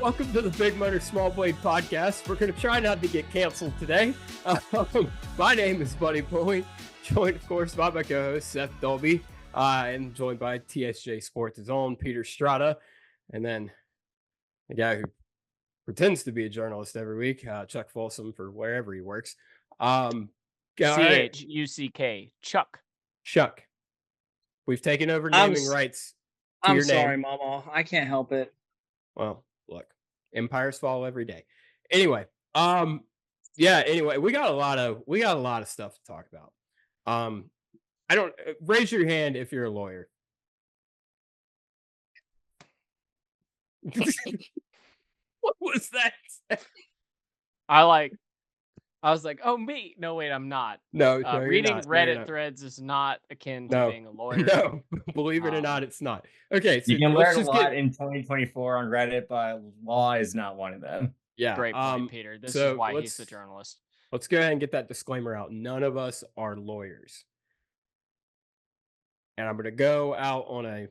Welcome to the Big Motor Small Blade podcast. We're going to try not to get canceled today. My name is Buddy Bowie, joined, of course, by my co-host, Seth Dolby, and joined by TSJ Sports' own Peter Strada, and then the guy who pretends to be a journalist every week, Chuck Folsom, for wherever he works. C-H-U-C-K, Chuck. Chuck, we've taken over naming rights to your name. I'm sorry, Mama. I can't help it. Well, look, empires fall every day. Anyway, anyway, we got a lot of stuff to talk about. I don't raise your hand if you're a lawyer. What was that? I was like, oh, me. No, wait, I'm not. No, reading not. Reddit threads is not akin to being a lawyer. No, believe it or not, it's not. Okay, so you can learn a lot in 2024 on Reddit, but law is not one of them. Yeah. Great point, Peter. This is why he's the journalist. Let's go ahead and get that disclaimer out. None of us are lawyers. And I'm going to go out on a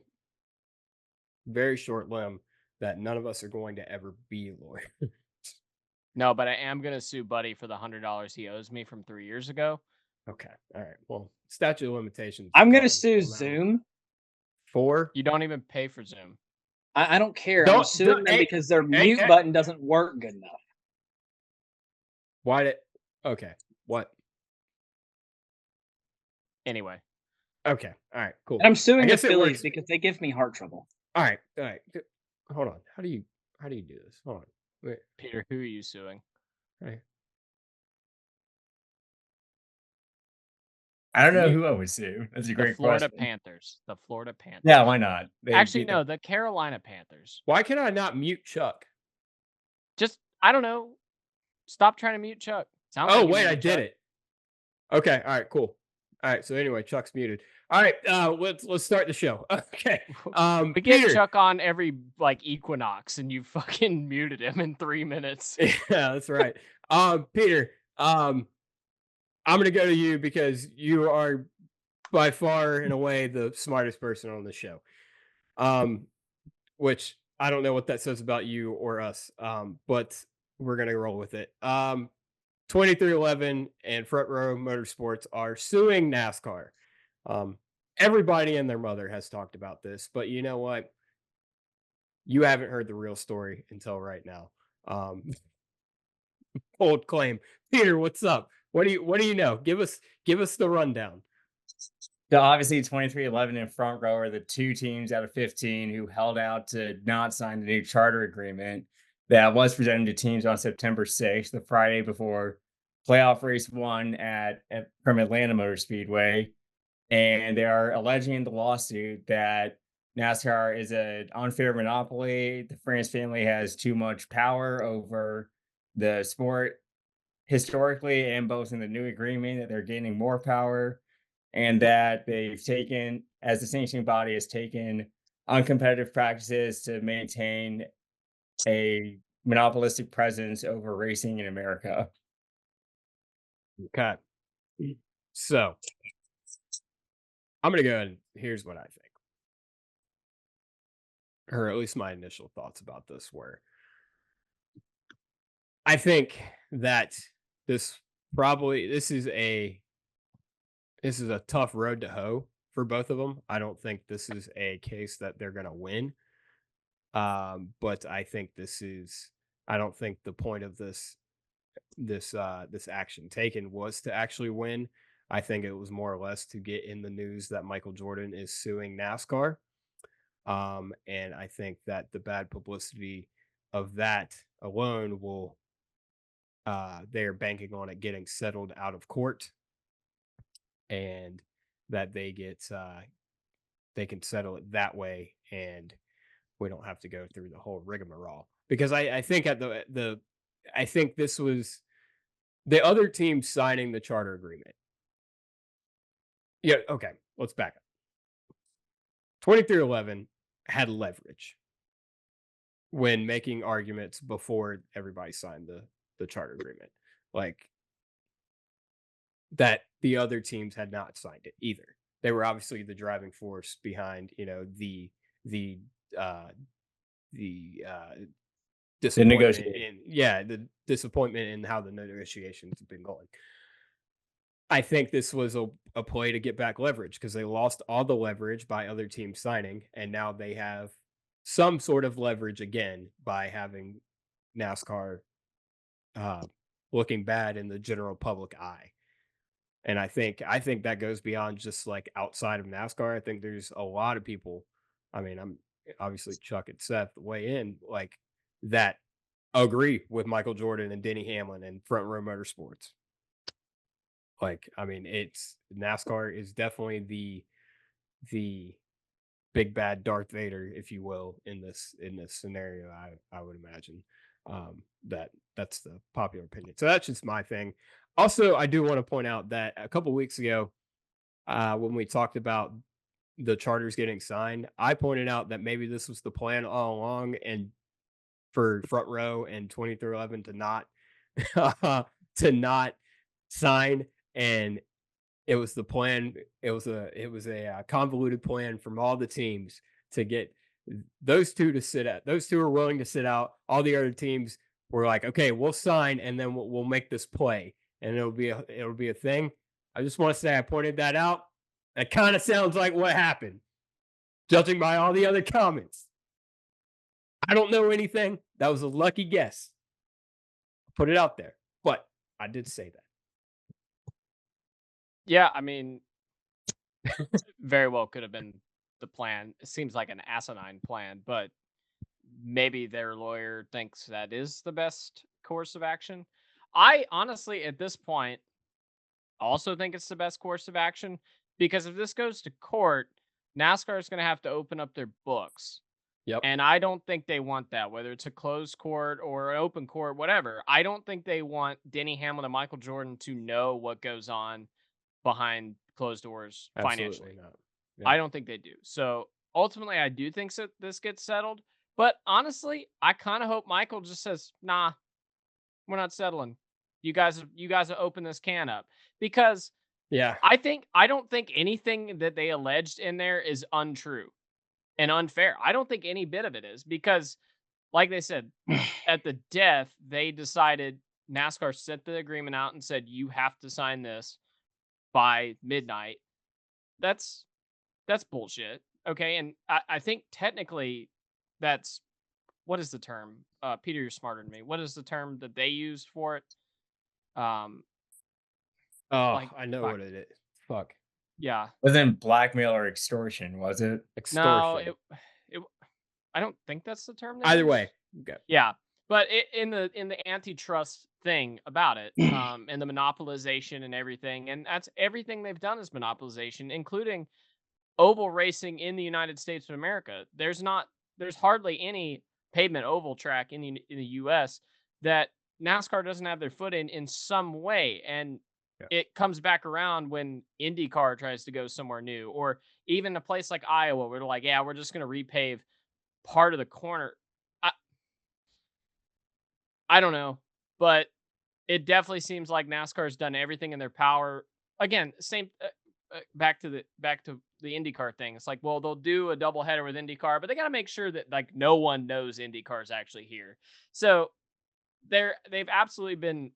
very short limb that none of us are going to ever be lawyers. No, but I am going to sue Buddy for the $100 he owes me from 3 years ago. Okay. All right. Well, statute of limitations. I'm going to sue Zoom. For? You don't even pay for Zoom. I don't care. I'm suing them because their mute button doesn't work good enough. Why did... Okay. What? Anyway. Okay. All right. Cool. And I'm suing the Phillies because they give me heart trouble. All right. Hold on. How do you do this? Hold on. Wait. Peter, who are you suing? Right. I don't know who I would sue. That's a great question. The Florida Panthers. Yeah, why not? Actually, no, the Carolina Panthers. Why can I not mute Chuck? Just, I don't know. Stop trying to mute Chuck. Wait, I did it. Okay, all right, cool. All right, so anyway, Chuck's muted. All right, let's start the show. Okay. We get Chuck on every equinox, and you fucking muted him in 3 minutes. Yeah, that's right. Peter, I'm gonna go to you because you are by far and away the smartest person on the show. Which I don't know what that says about you or us. But we're gonna roll with it. 2311 and Front Row Motorsports are suing NASCAR. Everybody and their mother has talked about this, but you know what? You haven't heard the real story until right now. Bold claim. Peter, what's up? What do you know? Give us the rundown. So obviously 2311 and Front Row are the two teams out of 15 who held out to not sign the new charter agreement that was presented to teams on September 6th, the Friday before playoff race 1 from Atlanta Motor Speedway. And they are alleging in the lawsuit that NASCAR is an unfair monopoly. The France family has too much power over the sport historically, and both in the new agreement that they're gaining more power, and that they've taken, as the sanctioning body, has taken uncompetitive practices to maintain a monopolistic presence over racing in America. Okay. So I'm going to go ahead and here's what I think. Or at least my initial thoughts about this were. I think that this is a tough road to hoe for both of them. I don't think this is a case that they're going to win. But I think I don't think the point of this action taken was to actually win. I think it was more or less to get in the news that Michael Jordan is suing NASCAR. And I think that the bad publicity of that alone will, they're banking on it getting settled out of court, and that they can settle it that way, and we don't have to go through the whole rigmarole. Because I think I think this was the other team signing the charter agreement. Yeah, okay, let's back up. 2311 had leverage when making arguments before everybody signed the charter agreement. Like, that the other teams had not signed it either. They were obviously the driving force behind, the disappointment the disappointment in how the negotiations have been going. I think this was a play to get back leverage because they lost all the leverage by other teams signing, and now they have some sort of leverage again by having NASCAR uh, looking bad in the general public eye. And I think that goes beyond just like outside of NASCAR. I think there's a lot of people. I mean, I'm obviously Chuck and Seth weigh in like that agree with Michael Jordan and Denny Hamlin and Front Row Motorsports. Like, I mean, it's NASCAR is definitely the big bad Darth Vader, if you will, in this scenario. I would imagine that's the popular opinion. So that's just my thing. Also, I do want to point out that a couple weeks ago, when we talked about the charters getting signed, I pointed out that maybe this was the plan all along, and for Front Row and 2311 to not to not sign, and it was the plan. It was a convoluted plan from all the teams to get those two to sit out. Those two are willing to sit out. All the other teams were like, "Okay, we'll sign, and then we'll make this play, and it'll be a thing." I just want to say I pointed that out. That kind of sounds like what happened, judging by all the other comments. I don't know anything. That was a lucky guess. Put it out there, but I did say that. Yeah, I mean, very well could have been the plan. It seems like an asinine plan, but maybe their lawyer thinks that is the best course of action. I honestly, at this point, also think it's the best course of action because if this goes to court, NASCAR is going to have to open up their books. Yep. And I don't think they want that, whether it's a closed court or an open court, whatever. I don't think they want Denny Hamlin and Michael Jordan to know what goes on behind closed doors Absolutely financially. not. I Yeah. don't think they do. So ultimately, I do think that this gets settled. But honestly, I kind of hope Michael just says, "Nah, we're not settling. You guys open this can up," because Yeah. I don't think anything that they alleged in there is untrue and unfair. I don't think any bit of it is because, like they said, at the death, they decided NASCAR sent the agreement out and said you have to sign this by midnight. That's bullshit. Okay, and I think technically that's what is the term? Peter, you're smarter than me. What is the term that they use for it? Um, Oh, like I know fuck, what it is. Fuck. yeah. Wasn't blackmail or extortion, was it? No, Extortion. it I don't think that's the term they Either use. way. Okay. Yeah, but in the antitrust thing about it, and the monopolization and everything, and that's everything they've done is monopolization, including oval racing in the United States of America. There's hardly any pavement oval track in the US that NASCAR doesn't have their foot in some way, and Yeah. it comes back around when IndyCar tries to go somewhere new, or even a place like Iowa where they're like, yeah, we're just going to repave part of the corner. I, I don't know, but it definitely seems like NASCAR's done everything in their power. Again, same back to the IndyCar thing. It's like, well, they'll do a doubleheader with IndyCar, but they got to make sure that like no one knows IndyCar is actually here. So they've absolutely been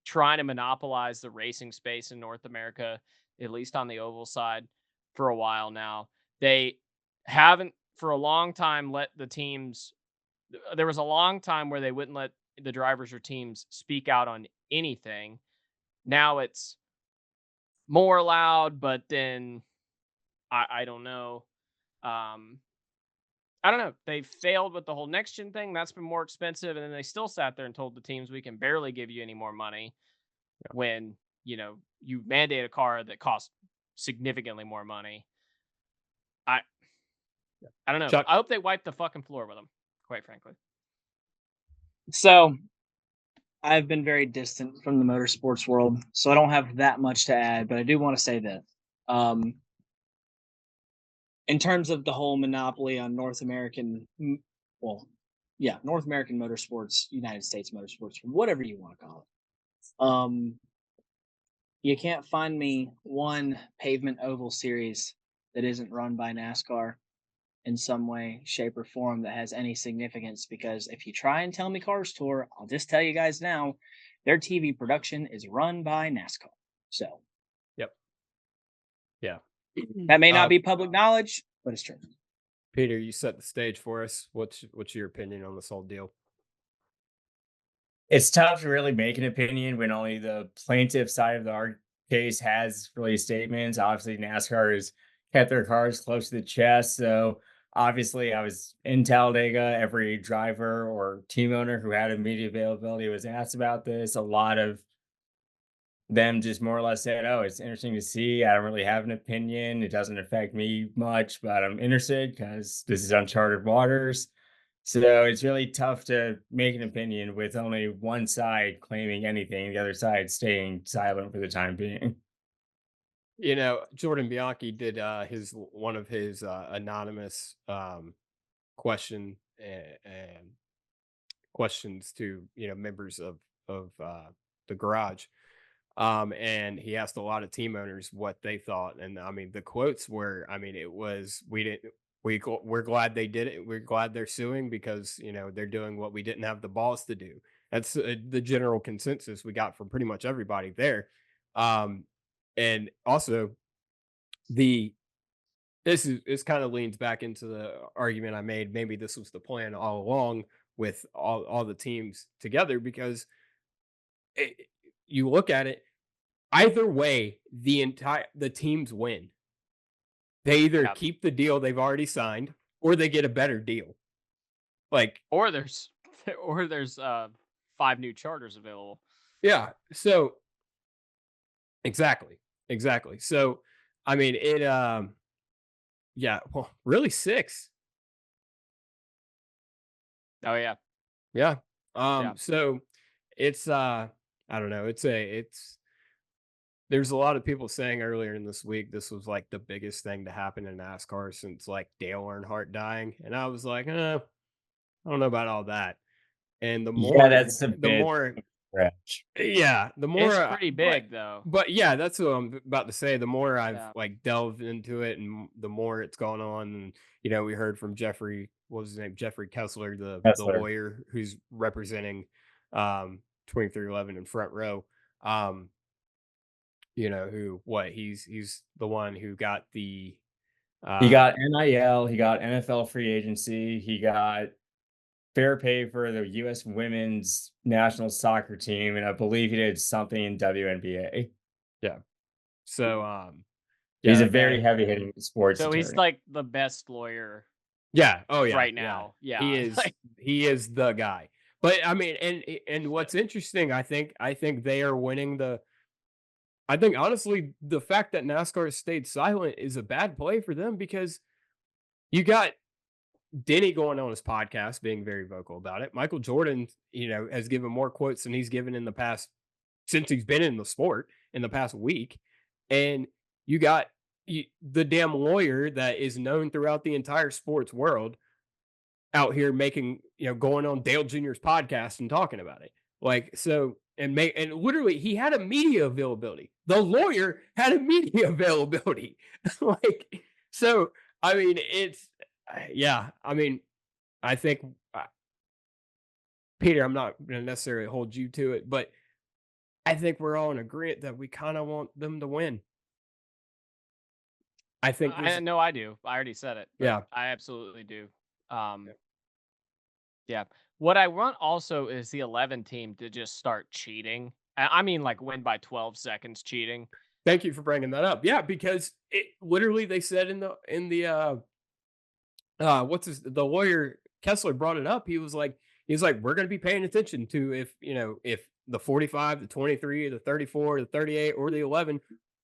trying to monopolize the racing space in North America, at least on the oval side, for a while now. They haven't for a long time let the teams. There was a long time where they wouldn't let the drivers or teams speak out on anything. Now it's more allowed, but then I don't know. Um, I don't know. They failed with the whole next gen thing. That's been more expensive, and then they still sat there and told the teams we can barely give you any more money when you mandate a car that costs significantly more money. I I don't know. Chuck. I hope they wipe the fucking floor with them. Quite frankly. So I've been very distant from the motorsports world, so I don't have that much to add, but I do want to say that. Um, in terms of the whole monopoly on North American, well, yeah, North American motorsports, United States motorsports, whatever you want to call it. You can't find me one pavement oval series that isn't run by NASCAR, in some way, shape, or form that has any significance. Because if you try and tell me Cars Tour, I'll just tell you guys now, their TV production is run by NASCAR. So Yep. Yeah. that may not be public knowledge, but it's true. Peter, you set the stage for us. What's your opinion on this whole deal? It's tough to really make an opinion when only the plaintiff side of the case has released statements. Obviously, NASCAR has kept their cards close to the chest. So, obviously, I was in Talladega. Every driver or team owner who had immediate availability was asked about this. A lot of them just more or less said, "Oh, it's interesting to see. I don't really have an opinion. It doesn't affect me much, but I'm interested because this is uncharted waters." So it's really tough to make an opinion with only one side claiming anything, the other side staying silent for the time being. Jordan Bianchi did his one of his anonymous question and questions to members of the garage. And he asked a lot of team owners what they thought, and I mean the quotes were, I mean, it was, we didn't we're glad they did it, we're glad they're suing because they're doing what we didn't have the balls to do. That's the general consensus we got from pretty much everybody there. And also, the this kind of leans back into the argument I made. Maybe this was the plan all along with all the teams together, because it, you look at it, either way, the teams win. They either Yep. keep the deal they've already signed or they get a better deal. Like, Or there's or there's 5 new charters available. yeah. So exactly. Exactly. So I mean yeah, well, really 6. Oh yeah. Yeah. Yeah. So it's I don't know, it's there's a lot of people saying earlier in this week this was like the biggest thing to happen in NASCAR since like Dale Earnhardt dying. And I was like, I don't know about all that. And Yeah, that's a the bit more, stretch. yeah, the more, It's pretty big though. but yeah, that's what I'm about to say. The more I've Yeah. like delved into it, and the more it's gone on, and we heard from Jeffrey, what was his name, Jeffrey Kessler, the Kessler. lawyer who's representing 2311 in front row. Um, who what he's the one who got the He uh got NIL, he got NFL free agency, he got fair pay for the US women's national soccer team, and I believe he did something in WNBA. yeah. So He's a yeah, very heavy hitting sports So he's attorney. like the best lawyer yeah, oh yeah, right yeah. now. Yeah. He is Like, he is the guy. But I mean, and what's interesting, I think they are winning the I think honestly the fact that NASCAR stayed silent is a bad play for them, because you got Denny going on his podcast being very vocal about it. Michael Jordan, has given more quotes than he's given in the past, since he's been in the sport, in the past week. And you got the damn lawyer that is known throughout the entire sports world out here making, going on Dale Jr.'s podcast and talking about it. Like, so, and literally he had a media availability. The lawyer had a media availability. Like, so, I mean, it's, yeah, I mean, I think, Peter, I'm not going to necessarily hold you to it, but I think we're all in agreement that we kind of want them to win. I think I this, know I do. I already said it, but yeah, I absolutely do. Yeah. What I want also is the 11 team to just start cheating. I mean, like win by 12 seconds cheating. thank you for bringing that up. Yeah, because it literally, they said the lawyer Kessler brought it up. He was like, we're going to be paying attention to if the 45, the 23, the 34, the 38, or the 11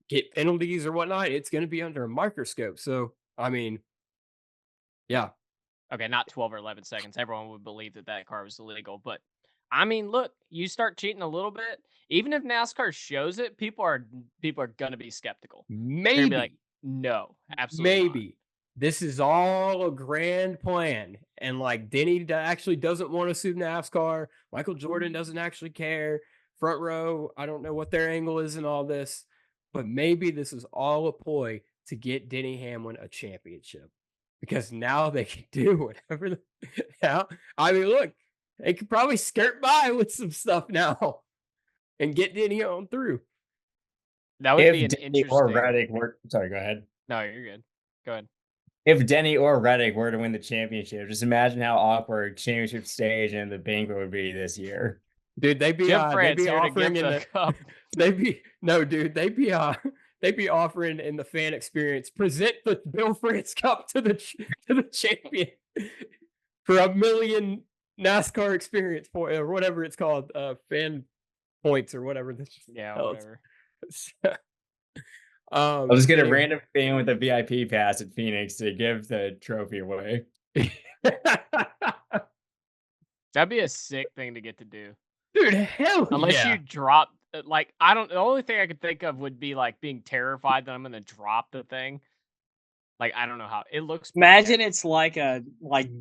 get penalties or whatnot. It's going to be under a microscope. So I mean, yeah, Okay, not 12 or 11 seconds. Everyone would believe that that car was illegal. But I mean, look, you start cheating a little bit, even if NASCAR shows it, people are gonna be skeptical. They're gonna be like, maybe, no, absolutely not. maybe this is all a grand plan, and like Denny actually doesn't want to sue NASCAR. Michael Jordan doesn't actually care. Front row, I don't know what their angle is in all this, but maybe this is all a ploy to get Denny Hamlin a championship. because now they can do whatever now. I mean, look, they could probably skirt by with some stuff now and get Denny on through. That would be If an Denny or interesting. Reddick were sorry, go ahead. No, you're good. Go ahead. If Denny or Reddick were to win the championship, just imagine how awkward championship stage and the banquet would be this year. Dude, they'd be Jim France here to offering get in the the cup. they'd be offering in the fan experience, present the Bill France Cup to the champion for $1 million NASCAR experience point or whatever it's called, fan points or whatever this Yeah, hell whatever. I'll just get a anyway. random fan with a VIP pass at Phoenix to give the trophy away. That'd be a sick thing to get to do. Dude, hell Unless yeah. you drop, like, the only thing I could think of would be like being terrified that I'm going to drop the thing. Like, I don't know how it looks. Imagine it's like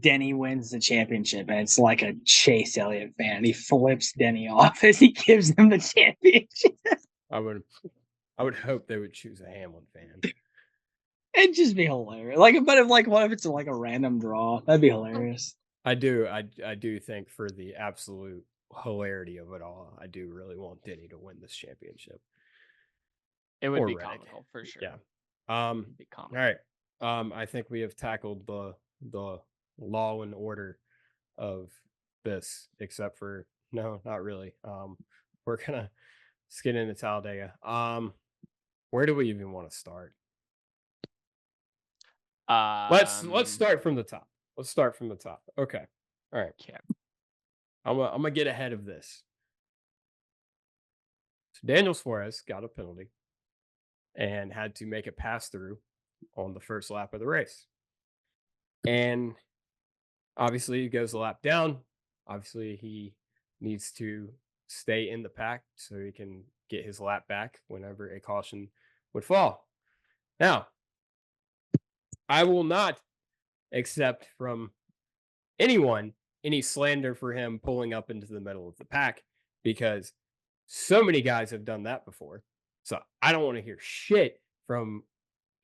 Denny wins the championship and it's like a Chase Elliott fan. And he flips Denny off as he gives them the championship. I would hope they would choose a Hamlin fan. It'd just be hilarious. What if it's like a random draw? That'd be hilarious. I do think for the absolute hilarity of it all, I do really want Denny to win this championship. It would Or be Reddick. comical for sure. Yeah. It'd be comical. All right. I think we have tackled the law and order of this, except for no, not really. We're gonna get into Talladega. Where do we even want to start? Let's start from the top. Let's start from the top. Okay. All right. Okay. I'm gonna get ahead of this. So Daniel Suarez got a penalty and had to make a pass through on the first lap of the race. And obviously he goes a lap down. Obviously he needs to stay in the pack so he can get his lap back whenever a caution would fall. Now, I will not accept from anyone any slander for him pulling up into the middle of the pack because so many guys have done that before. So I don't want to hear shit from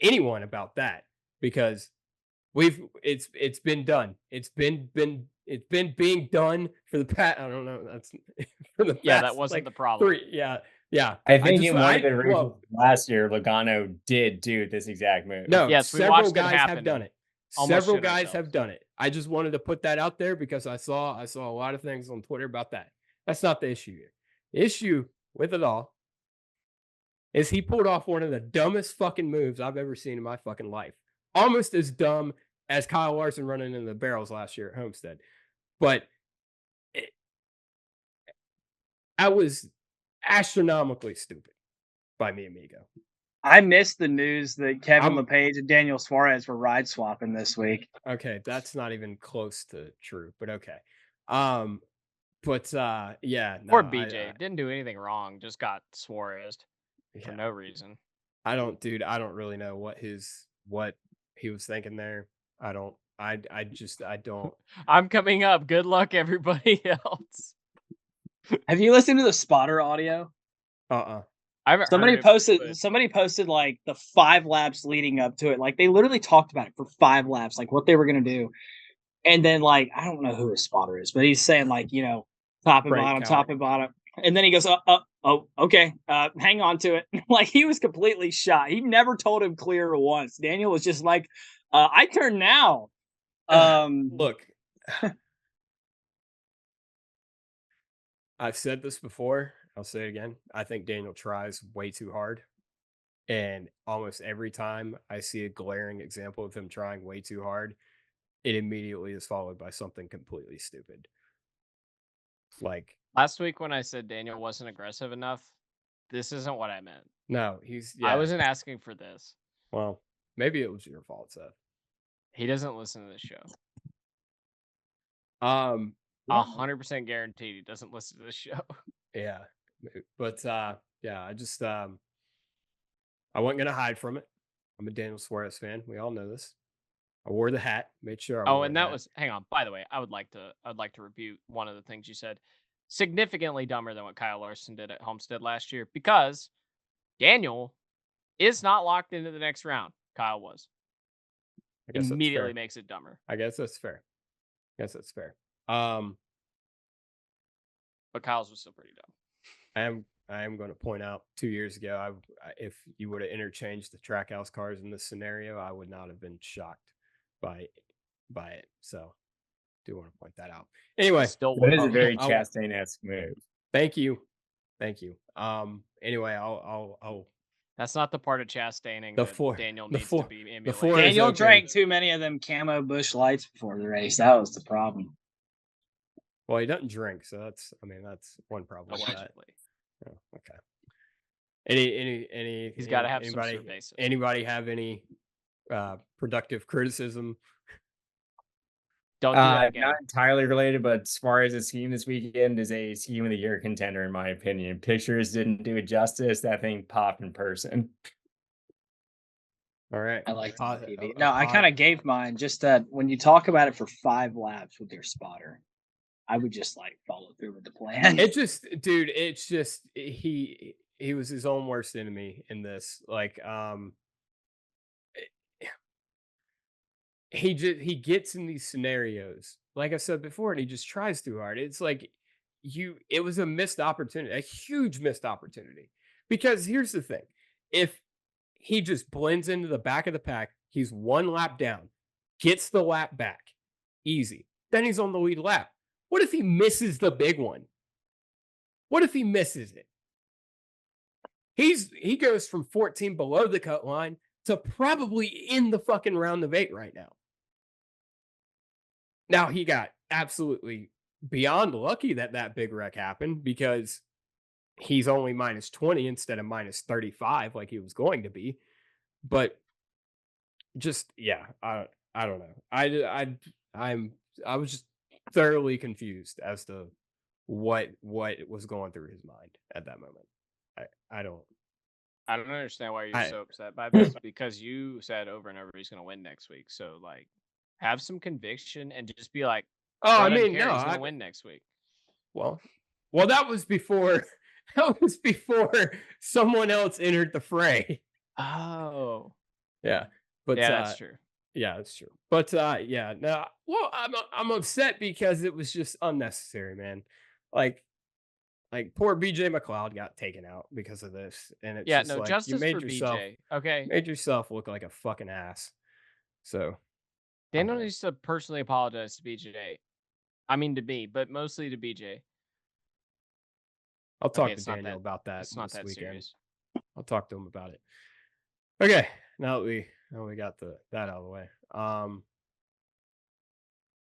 anyone about that because it's been done. It's been being done for the past. I don't know. That's for the past, that wasn't the problem. Yeah. I think in one of the races last year, Logano did do this exact move. No, Yes, we several watched it guys happen have done it. almost Several shit guys ourselves. have done it. I just wanted to put that out there because I saw a lot of things on Twitter about that. That's not the issue here. The issue with it all is he pulled off one of the dumbest fucking moves I've ever seen in my fucking life. Almost as dumb as Kyle Larson running into the barrels last year at Homestead. But I was astronomically stupid by mi amigo. I missed the news that Kevin LePage and Daniel Suarez were ride swapping this week. Okay, that's not even close to true, but okay. Yeah. Poor BJ didn't do anything wrong, just got Suarez for no reason. I don't really know what he was thinking there. I don't. I'm coming up. Good luck, everybody else. Have you listened to the spotter audio? Somebody posted like the 5 laps leading up to it. Like they literally talked about it for 5 laps, like what they were gonna do. And then like I don't know who his spotter is, but he's saying like, you know, top and bottom. And then he goes, oh, okay, hang on to it. Like he was completely shot. He never told him clear once. Daniel was just like, I turn now. Look, I've said this before. I'll say it again. I think Daniel tries way too hard. And almost every time I see a glaring example of him trying way too hard, it immediately is followed by something completely stupid. Like last week when I said Daniel wasn't aggressive enough, this isn't what I meant. No, I wasn't asking for this. Well, maybe it was your fault, Seth. He doesn't listen to this show. 100% guaranteed he doesn't listen to this show. Yeah. But yeah, I just I wasn't gonna hide from it. I'm a Daniel Suarez fan. We all know this. I wore the hat, made sure hang on. By the way, I'd like to rebuke one of the things you said. Significantly dumber than what Kyle Larson did at Homestead last year, because Daniel is not locked into the next round. Kyle was. I guess that's Immediately fair. makes it dumber. I guess that's fair. But Kyle's was still pretty dumb. I am going to point out 2 years ago, if you would have interchanged the Trackhouse cars in this scenario, I would not have been shocked by it. So, do want to point that out. Anyway, Still That is a wouldn't. very Chastain-esque move. thank you. Anyway, I'll That's not the part of chastaining The that floor- Daniel the needs floor- to be the emulated. floor is Daniel open. drank too many of them camo Bush Lights before the race. That was the problem. Well, he doesn't drink, so that's one problem with that. Allegedly. Oh, okay. Any He's gotta have some anybody, cerveza. anybody have any productive criticism? Don't do that again. Not entirely related, but Suarez's team this weekend is a team of the year contender, in my opinion. Pictures didn't do it justice. That thing popped in person. All right. I liked Pod- the TV. a No, I pod- kind of gave mine. Just that when you talk about it for 5 laps with your spotter, I would just like follow through with the plan. It just, dude, it's just he was his own worst enemy in this. Like, he gets in these scenarios, like I said before, and he just tries too hard. It's like it was a missed opportunity, a huge missed opportunity. Because here's the thing: if he just blends into the back of the pack, he's 1 lap down, gets the lap back, easy. Then he's on the lead lap. What if he misses the big one? What if he misses it? He goes from 14 below the cut line to probably in the fucking round of 8 right now. Now, he got absolutely beyond lucky that big wreck happened, because he's only minus 20 instead of minus 35 like he was going to be. But just, yeah, I don't know. I was just thoroughly confused as to what was going through his mind at that moment. I don't understand why you're I- so upset by this, because you said over and over he's going to win next week. So, like, have some conviction and just be like, Oh, "Bro I doesn't mean, care, no, he's going to win next week." well, that was before someone else entered the fray. Oh, Yeah, but yeah, that's true. yeah, that's true. But yeah, no, well, I'm upset because it was just unnecessary, man. Like poor BJ McLeod got taken out because of this, and it's Yeah, just no, like you justice made for yourself BJ. Okay, made yourself look like a fucking ass. So Daniel okay. needs to personally apologize to BJ. I mean to me, but mostly to BJ. I'll talk Okay, to it's not Daniel that- about that It's not this that weekend. serious. I'll talk to him about it. Okay, now we got that out of the way.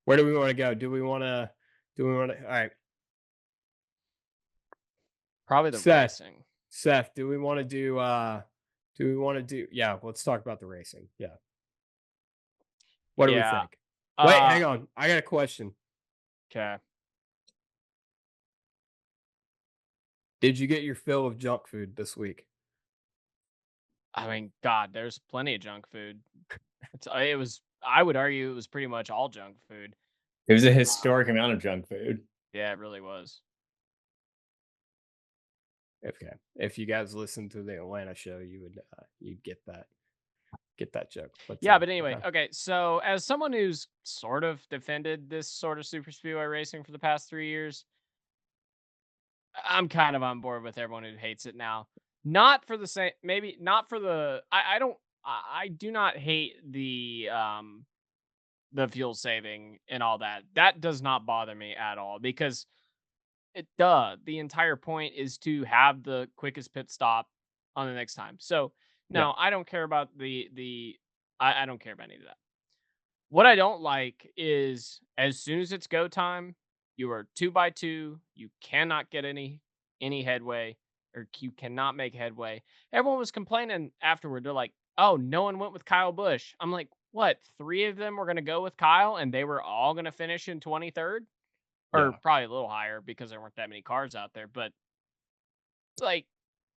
Where do we want to go? Do we want to? All right, Probably the Seth. racing. Seth, do we want to do? Yeah, let's talk about the racing. Yeah. What do we Yeah, think? Wait, hang on. I got a question. Okay. Did you get your fill of junk food this week? I mean, God, there's plenty of junk food. It was. I would argue it was pretty much all junk food. It was a historic amount of junk food. Yeah, it really was. Okay, if you guys listened to the Atlanta show, you would you'd get that joke. But Yeah, but anyway, okay. okay. So, as someone who's sort of defended this sort of super speedway racing for the past 3 years, I'm kind of on board with everyone who hates it now. Not for the same, maybe not for the. I do not hate the fuel saving and all that. That does not bother me at all, because the entire point is to have the quickest pit stop on the next time. So no, I don't care about I don't care about any of that. What I don't like is, as soon as it's go time, you are 2x2. You cannot get any headway, or you cannot make headway. Everyone was complaining afterward. They're like, "Oh, no one went with Kyle Busch." I'm like, "What? 3 of them were going to go with Kyle, and they were all going to finish in 23rd, or Yeah. probably a little higher because there weren't that many cars out there." But like,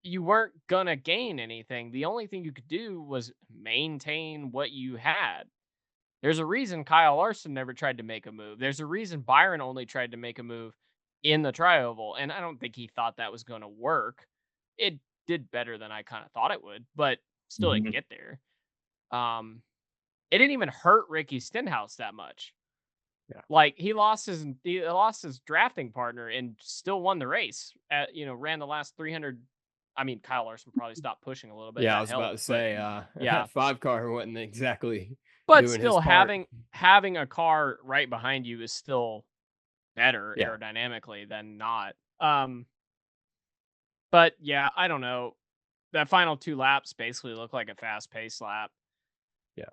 you weren't gonna gain anything. The only thing you could do was maintain what you had. There's a reason Kyle Larson never tried to make a move. There's a reason Byron only tried to make a move in the tri-oval, and I don't think he thought that was going to work. It did better than I kind of thought it would, but still didn't get there. it didn't even hurt Ricky Stenhouse that much. Yeah. Like he lost his drafting partner and still won the race. Ran the last 300. I mean, Kyle Larson probably stopped pushing a little bit. Yeah, I That was about to helped, but say, yeah. 5 car wasn't exactly But doing his still, part. having a car right behind you is still better Yeah. aerodynamically than not. But yeah, I don't know. That final 2 laps basically looked like a fast-paced lap. Yeah.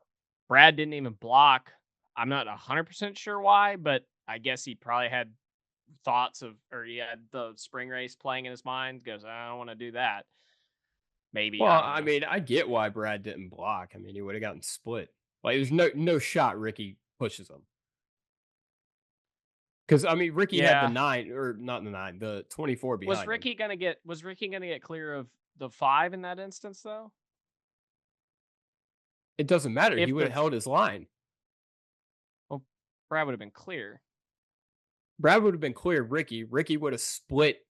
Brad didn't even block. I'm not 100% sure why, but I guess he probably had thoughts of, or he had the spring race playing in his mind. Goes, I don't want to do that. Maybe. Well, I don't I know. mean, I get why Brad didn't block. I mean, he would have gotten split. Like, there's no shot Ricky pushes him. Because I mean, Ricky had the Yeah. 9, or not the 9, the 24 behind Was him. Ricky gonna get clear of the 5 in that instance though? It doesn't matter. If He would have the held his line. well, Brad would have been clear. Brad would have been clear of Ricky. Ricky would have split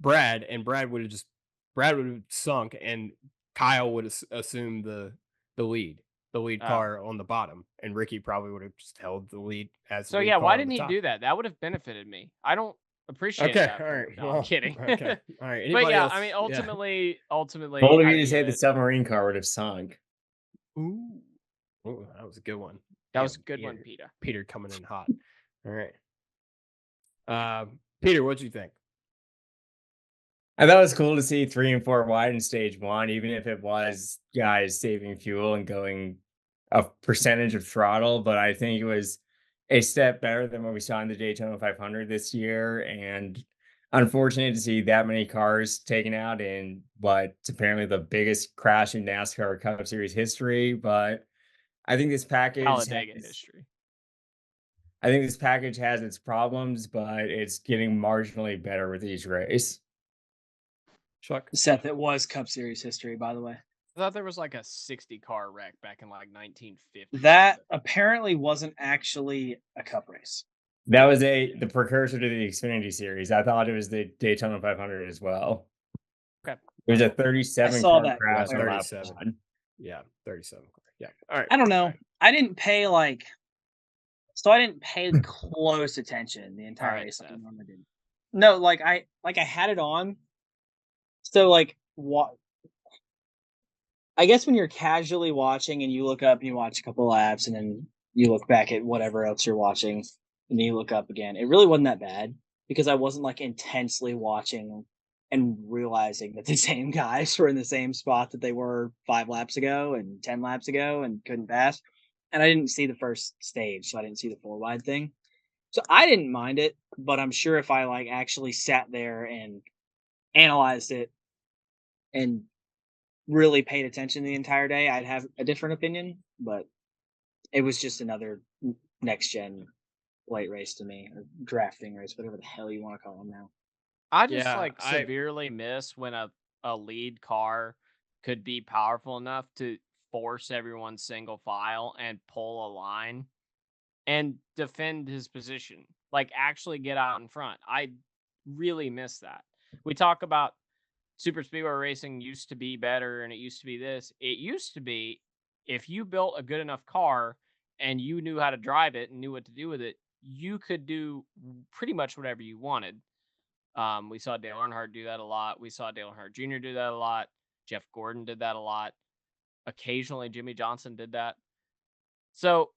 Brad, and Brad would have sunk, and Kyle would have assumed the lead Oh. car on the bottom, and Ricky probably would have just held the lead as the So lead yeah, car why on didn't the he top. do that? That would have benefited me. I don't appreciate Okay, that. all right. No, Well, I'm kidding. okay, all right. But Anybody yeah, else? I mean, Yeah. ultimately, Bold of I you to get say the it. submarine car would have sunk. Ooh, that was a good one. That was a Damn, good one, Peter. Peter coming in hot. All right. Peter, what'd you think? I thought it was cool to see 3 and 4 wide in stage 1, even if it was guys saving fuel and going a percentage of throttle. But I think it was a step better than what we saw in the Daytona 500 this year. And unfortunate to see that many cars taken out in what's apparently the biggest crash in NASCAR Cup Series history. But I think this package Talladega has, history. I think this package has its problems, but it's getting marginally better with each race. Chuck? Seth, it was Cup Series history, by the way. I thought there was like a 60 car wreck back in like 1950. That apparently wasn't actually a Cup race. That was the precursor to the Xfinity Series. I thought it was the Daytona 500 as well. Okay. It was a 37 saw car that crash on lap 37. 1. Yeah, 37. Yeah. All right. I don't know. I didn't pay close attention the entire Alright, race like I Seth. normally did. No, I had it on. So what? I guess when you're casually watching and you look up and you watch a couple laps and then you look back at whatever else you're watching and then you look up again, it really wasn't that bad because I wasn't like intensely watching and realizing that the same guys were in the same spot that they were 5 laps ago and 10 laps ago and couldn't pass. And I didn't see the first stage, so I didn't see the 4 wide thing. So I didn't mind it, but I'm sure if I actually sat there and analyzed it and really paid attention the entire day, I'd have a different opinion. But it was just another next gen late race to me, or drafting race, whatever the hell you want to call them now. I just Yeah, severely miss when a lead car could be powerful enough to force everyone single file and pull a line and defend his position. Like actually get out in front. I really miss that. We talk about super speedway racing used to be better and it used to be this. It used to be if you built a good enough car and you knew how to drive it and knew what to do with it, you could do pretty much whatever you wanted. We saw Dale Earnhardt do that a lot. We saw Dale Earnhardt Jr. do that a lot. Jeff Gordon did that a lot. Occasionally, Jimmy Johnson did that. So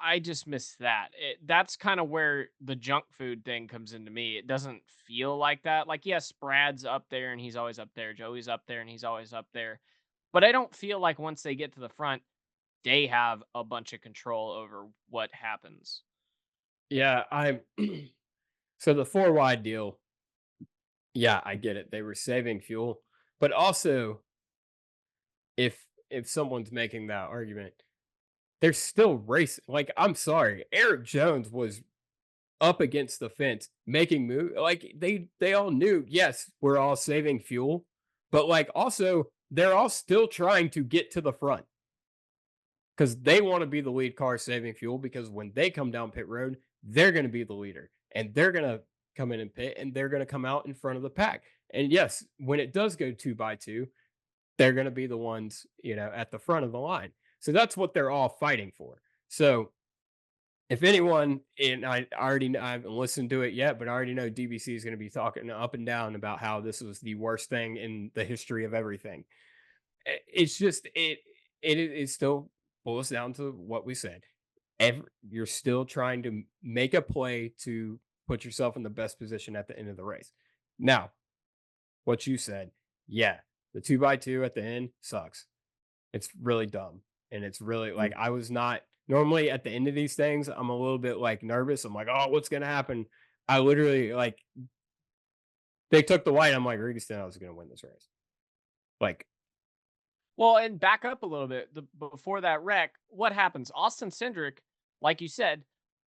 I just miss that. That's kind of where the junk food thing comes into me. It doesn't feel like that. Like, yes, Brad's up there and he's always up there. Joey's up there and he's always up there. But I don't feel like once they get to the front, they have a bunch of control over what happens. Yeah, so the 4 wide deal. Yeah, I get it. They were saving fuel, but also if someone's making that argument, they're still racing. Like, I'm sorry, Eric Jones was up against the fence making move. Like they all knew, yes, we're all saving fuel, but like also they're all still trying to get to the front because they want to be the lead car saving fuel, because when they come down pit road, they're going to be the leader and they're going to come in and pit and they're going to come out in front of the pack. And yes, when it does go 2 by 2, they're going to be the ones, at the front of the line. So that's what they're all fighting for. So if anyone, and I haven't listened to it yet, but I already know DBC is going to be talking up and down about how this was the worst thing in the history of everything. It's just it still boils down to what we said. You're still trying to make a play to put yourself in the best position at the end of the race. Now, what you said, yeah, the 2x2 at the end sucks. It's really dumb. And it's really like I was not normally at the end of these things, I'm a little bit like nervous. I'm like, oh, what's gonna happen? I literally like they took the white. I'm like, Regan Stenhouse is gonna win this race. Like, Well, and back up a little bit. Before that wreck, what happens? Austin Cindric, like you said,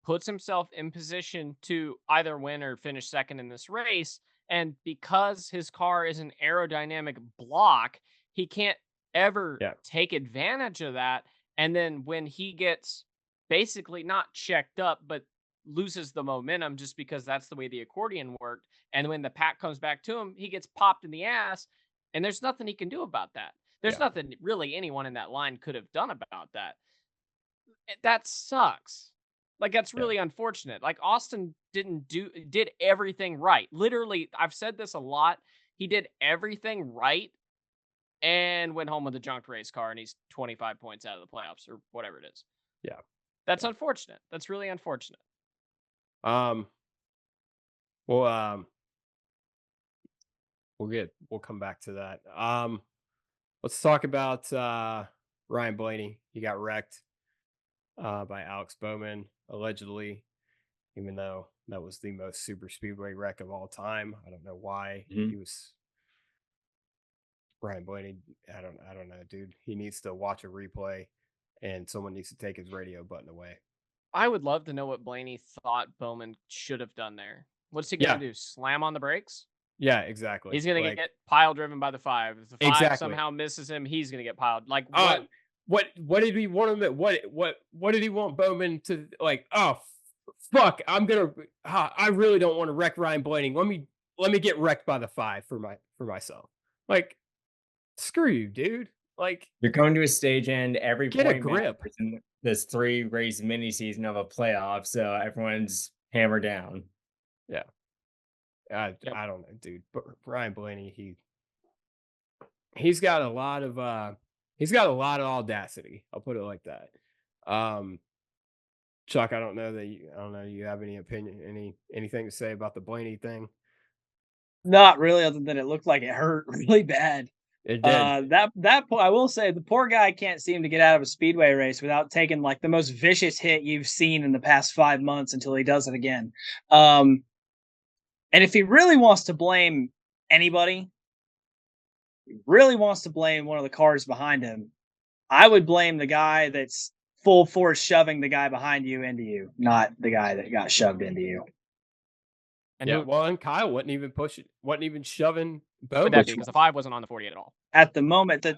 puts himself in position to either win or finish second in this race. And because his car is an aerodynamic block, he can't ever yeah, take advantage of that. And then when he gets basically not checked up, but loses the momentum just because that's the way the accordion worked. And when the pack comes back to him, he gets popped in the ass. And there's nothing he can do about that. There's yeah, nothing really anyone in that line could have done about that. That sucks. Like, that's yeah, really unfortunate. Like, Austin did everything right. Literally, I've said this a lot. He did everything right and went home with a junked race car, and he's 25 points out of the playoffs or whatever it is. yeah. That's unfortunate. That's really unfortunate. Um, well, we'll come back to that. Let's talk about Ryan Blaney. He got wrecked by Alex Bowman, allegedly, even though that was the most super speedway wreck of all time. I don't know why he was Ryan Blaney. I don't know, dude. He needs to watch a replay and someone needs to take his radio button away. I would love to know what Blaney thought Bowman should have done there. What's he Yeah. going to do? Slam on the brakes? Yeah, exactly. He's going to get pile driven by the 5. If the 5 Exactly. somehow misses him, he's going to get piled. Like, what did he want him to, what did he want Bowman to, like, oh fuck, I really don't want to wreck Ryan Blaney. Let me get wrecked by the 5 for myself. Like, screw you, dude. Like, You're going to a stage end. Every get a point grip. matters in this 3-race mini season of a playoff, so everyone's hammered down. Yeah. I don't know, dude. But Ryan Blaney, he's got a lot of audacity. I'll put it like that. Chuck, I don't know you have any opinion, anything to say about the Blaney thing? Not really, other than it looked like it hurt really bad. It did. That I will say, the poor guy can't seem to get out of a speedway race without taking like the most vicious hit you've seen in the past 5 months until he does it again. And if he really wants to blame anybody, really wants to blame one of the cars behind him, I would blame the guy that's full force shoving the guy behind you into you, not the guy that got shoved into you. And yeah, and Kyle wasn't even shoving Bowman. Bowman. Because the 5 wasn't on the 48 at all. At the moment that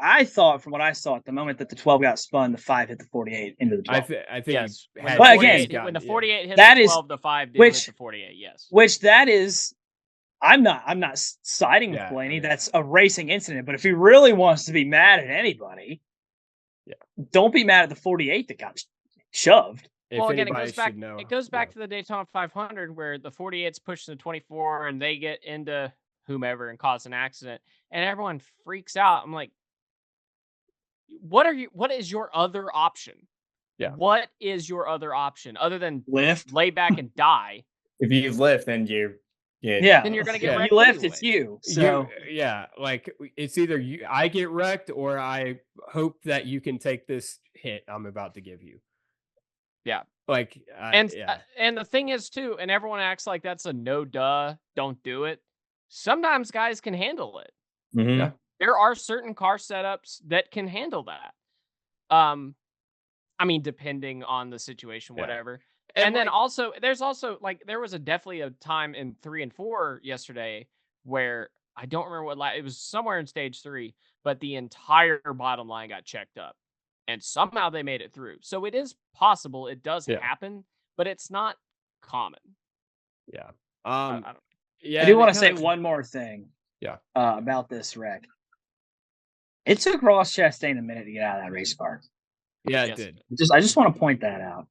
I thought, from what I saw, at the moment that the 12 got spun, the 5 hit the 48 into the 12. I think yes. But again, when the 48 hit that the 12, the 5 did hit the 48. Yes. Which that is, I'm not siding with Blaney. That's a racing incident. But if he really wants to be mad at anybody, don't be mad at the 48 that got shoved. Well, again, it goes back to the Daytona 500 where the 48's pushing the 24 and they get into whomever and cause an accident and everyone freaks out. I'm like, what is your other option? Yeah. What is your other option other than lift, lay back and die? If you lift, then then you're gonna get wrecked. You lift, anyway. it's you. So like it's either I get wrecked or I hope that you can take this hit I'm about to give you. Yeah. Like, and the thing is too, and everyone acts like that's a no duh, don't do it. Sometimes guys can handle it. Mm-hmm. Yeah. There are certain car setups that can handle that. I mean, depending on the situation, whatever. And then also, there was definitely a time in 3 and 4 yesterday where I don't remember it was somewhere in stage 3, but the entire bottom line got checked up. And somehow they made it through. So it is possible. It does happen, but it's not common. Yeah. I do want to say one more thing. Yeah. About this wreck. It took Ross Chastain a minute to get out of that race car. Yeah, it Yes. did. I just want to point that out.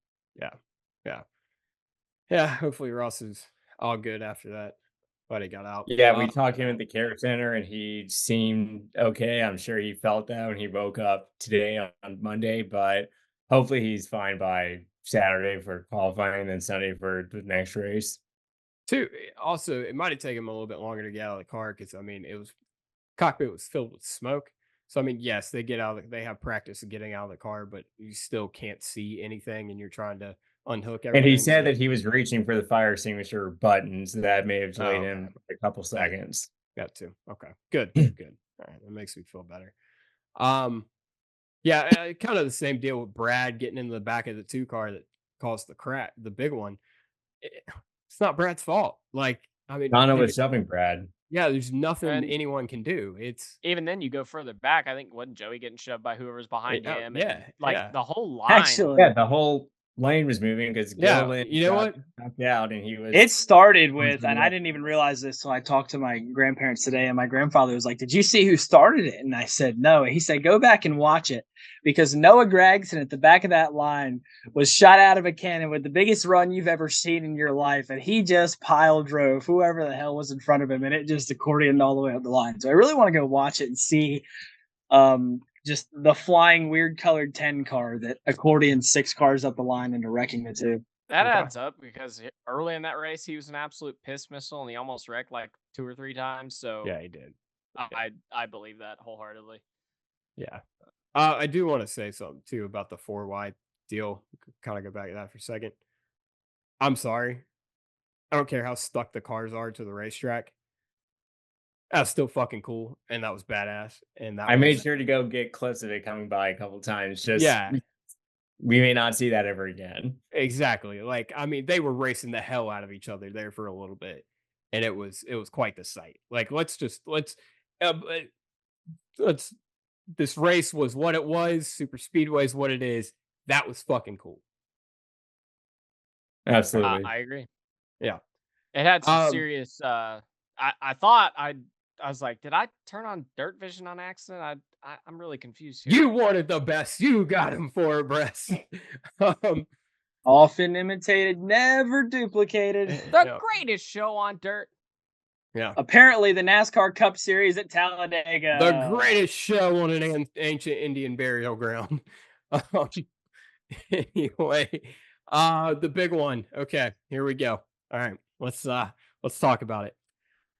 Yeah. Hopefully Ross is all good after that. But he got out. Yeah, we talked to him at the care center, and he seemed okay. I'm sure he felt that when he woke up today on Monday, but hopefully he's fine by Saturday for qualifying, and then Sunday for the next race. Also, it might have taken him a little bit longer to get out of the car because I mean, cockpit was filled with smoke. So I mean, yes, they have practice of getting out of the car, but you still can't see anything, and you're trying to unhook And he everything. said So, that he was reaching for the fire extinguisher button, so that may have delayed okay. him a couple seconds. Got to. Okay. Good. Good. All right. That makes me feel better. Yeah, kind of the same deal with Brad getting into the back of the 2 car that caused the big one. It's not Brad's fault. Like, I mean, Donna was shoving Brad. yeah, there's nothing And anyone can do. It's even then, you go further back. I think wasn't Joey getting shoved by whoever's behind oh, him? yeah, And like yeah. the whole line. Actually, Yeah, the whole lane was moving because Yeah, Gilliland you know what? got knocked out, and he was. it started was with, the and I one- didn't even realize this until I talked to my grandparents today, and my grandfather was like, "Did you see who started it?" And I said, "No." He said, "Go back and watch it because Noah Gragson at the back of that line was shot out of a cannon with the biggest run you've ever seen in your life, and he just pile drove whoever the hell was in front of him, and it just accordioned all the way up the line." So I really want to go watch it and see just the flying weird colored 10 car that accordioned 6 cars up the line into wrecking the 2. That Okay. adds up because early in that race, he was an absolute piss missile and he almost wrecked like 2 or 3 times. So Yeah, he did. I believe that wholeheartedly. Yeah. I do want to say something too about the 4 wide deal. Kind of go back to that for a second. I'm sorry. I don't care how stuck the cars are to the racetrack. That's still fucking cool, and that was badass. And that I made was sure to go get clips of it coming by a couple times. Just yeah, we may not see that ever again. exactly. Like I mean, they were racing the hell out of each other there for a little bit, and it was quite the sight. Like uh, uh, let's this race was what it was. Super Speedway is what it is. That was fucking cool. Absolutely. I agree. Yeah. It had some Um, serious. I thought I was like, did I turn on Dirt Vision on accident? I'm really confused here. You wanted the best. You got him for a breast. um, Often imitated, never duplicated. The yeah, greatest show on dirt. yeah. Apparently, the NASCAR Cup Series at Talladega. The greatest show on an ancient Indian burial ground. Um, anyway, the big one. Okay, here we go. All right, let's talk about it.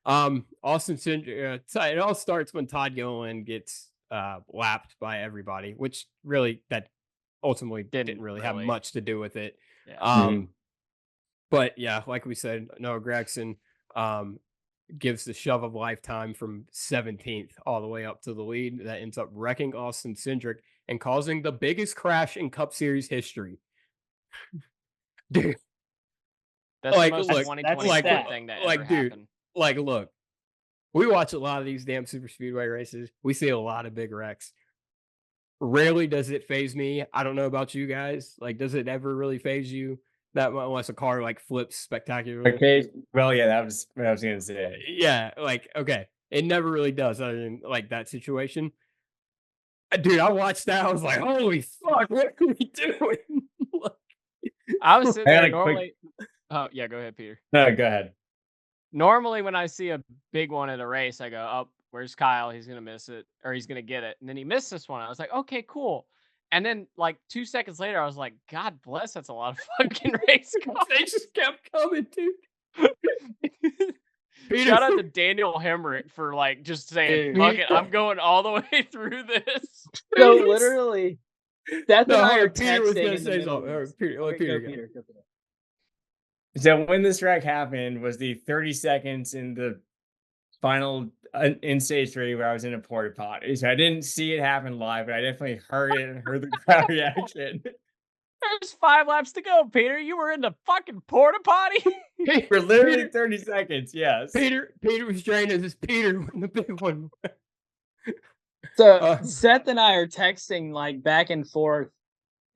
Austin Cindric, it all starts when Todd Gilliland gets lapped by everybody, which really that ultimately didn't really have much to do with it. Yeah. But yeah, like we said, Noah Gragson gives the shove of lifetime from 17th all the way up to the lead that ends up wrecking Austin Cindric and causing the biggest crash in Cup Series history. Dude, That's like, the most look, 2020 like, thing that like, ever dude, happened. like, look, we watch a lot of these damn super speedway races. We see a lot of big wrecks. Rarely does it phase me. I don't know about you guys. Like, does it ever really phase you that unless a car like flips spectacularly? Okay. Well, yeah, that was what I was gonna say. Yeah, like okay, it never really does other than like that situation. Dude, I watched that. I was like, holy fuck, what are we doing? I was sitting I got there a normally. Oh yeah, go ahead, Peter. No, go ahead. Normally, when I see a big one at a race, I go, "Oh, where's Kyle? He's gonna miss it, or he's gonna get it." And then he missed this one. I was like, "Okay, cool." And then, like 2 seconds later, I was like, "God bless, that's a lot of fucking race cars." They just kept coming, dude. Peter, Shout out to Daniel Hemrick for like just saying, Dude. "Fuck it, I'm going all the way through this." So literally, Seth No, and I hold are on, Peter was texting gonna in the say middle of something. this. Peter, let Okay, Peter go, go. Peter. Go, Peter. So when this wreck happened was the 30 seconds in the final in stage 3 where I was in a porta potty. So I didn't see it happen live, but I definitely heard it and heard the crowd reaction. There's 5 laps to go, Peter. You were in the fucking porta potty. For literally 30 seconds, yes. Peter was drained as Peter when the big one. So Seth and I are texting like back and forth,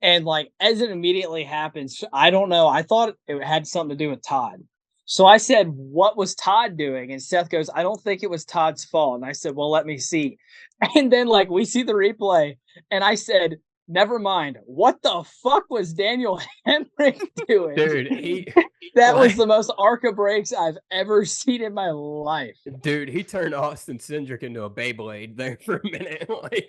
and like as it immediately happens, I don't know. I thought it had something to do with Todd. So I said, "What was Todd doing?" And Seth goes, "I don't think it was Todd's fault." And I said, "Well, let me see." And then like we see the replay, and I said, "Never mind. What the fuck was Daniel Hemrick doing?" Dude, that was like, the most Arca breaks I've ever seen in my life. dude, he turned Austin Cindric into a Beyblade there for a minute. Like,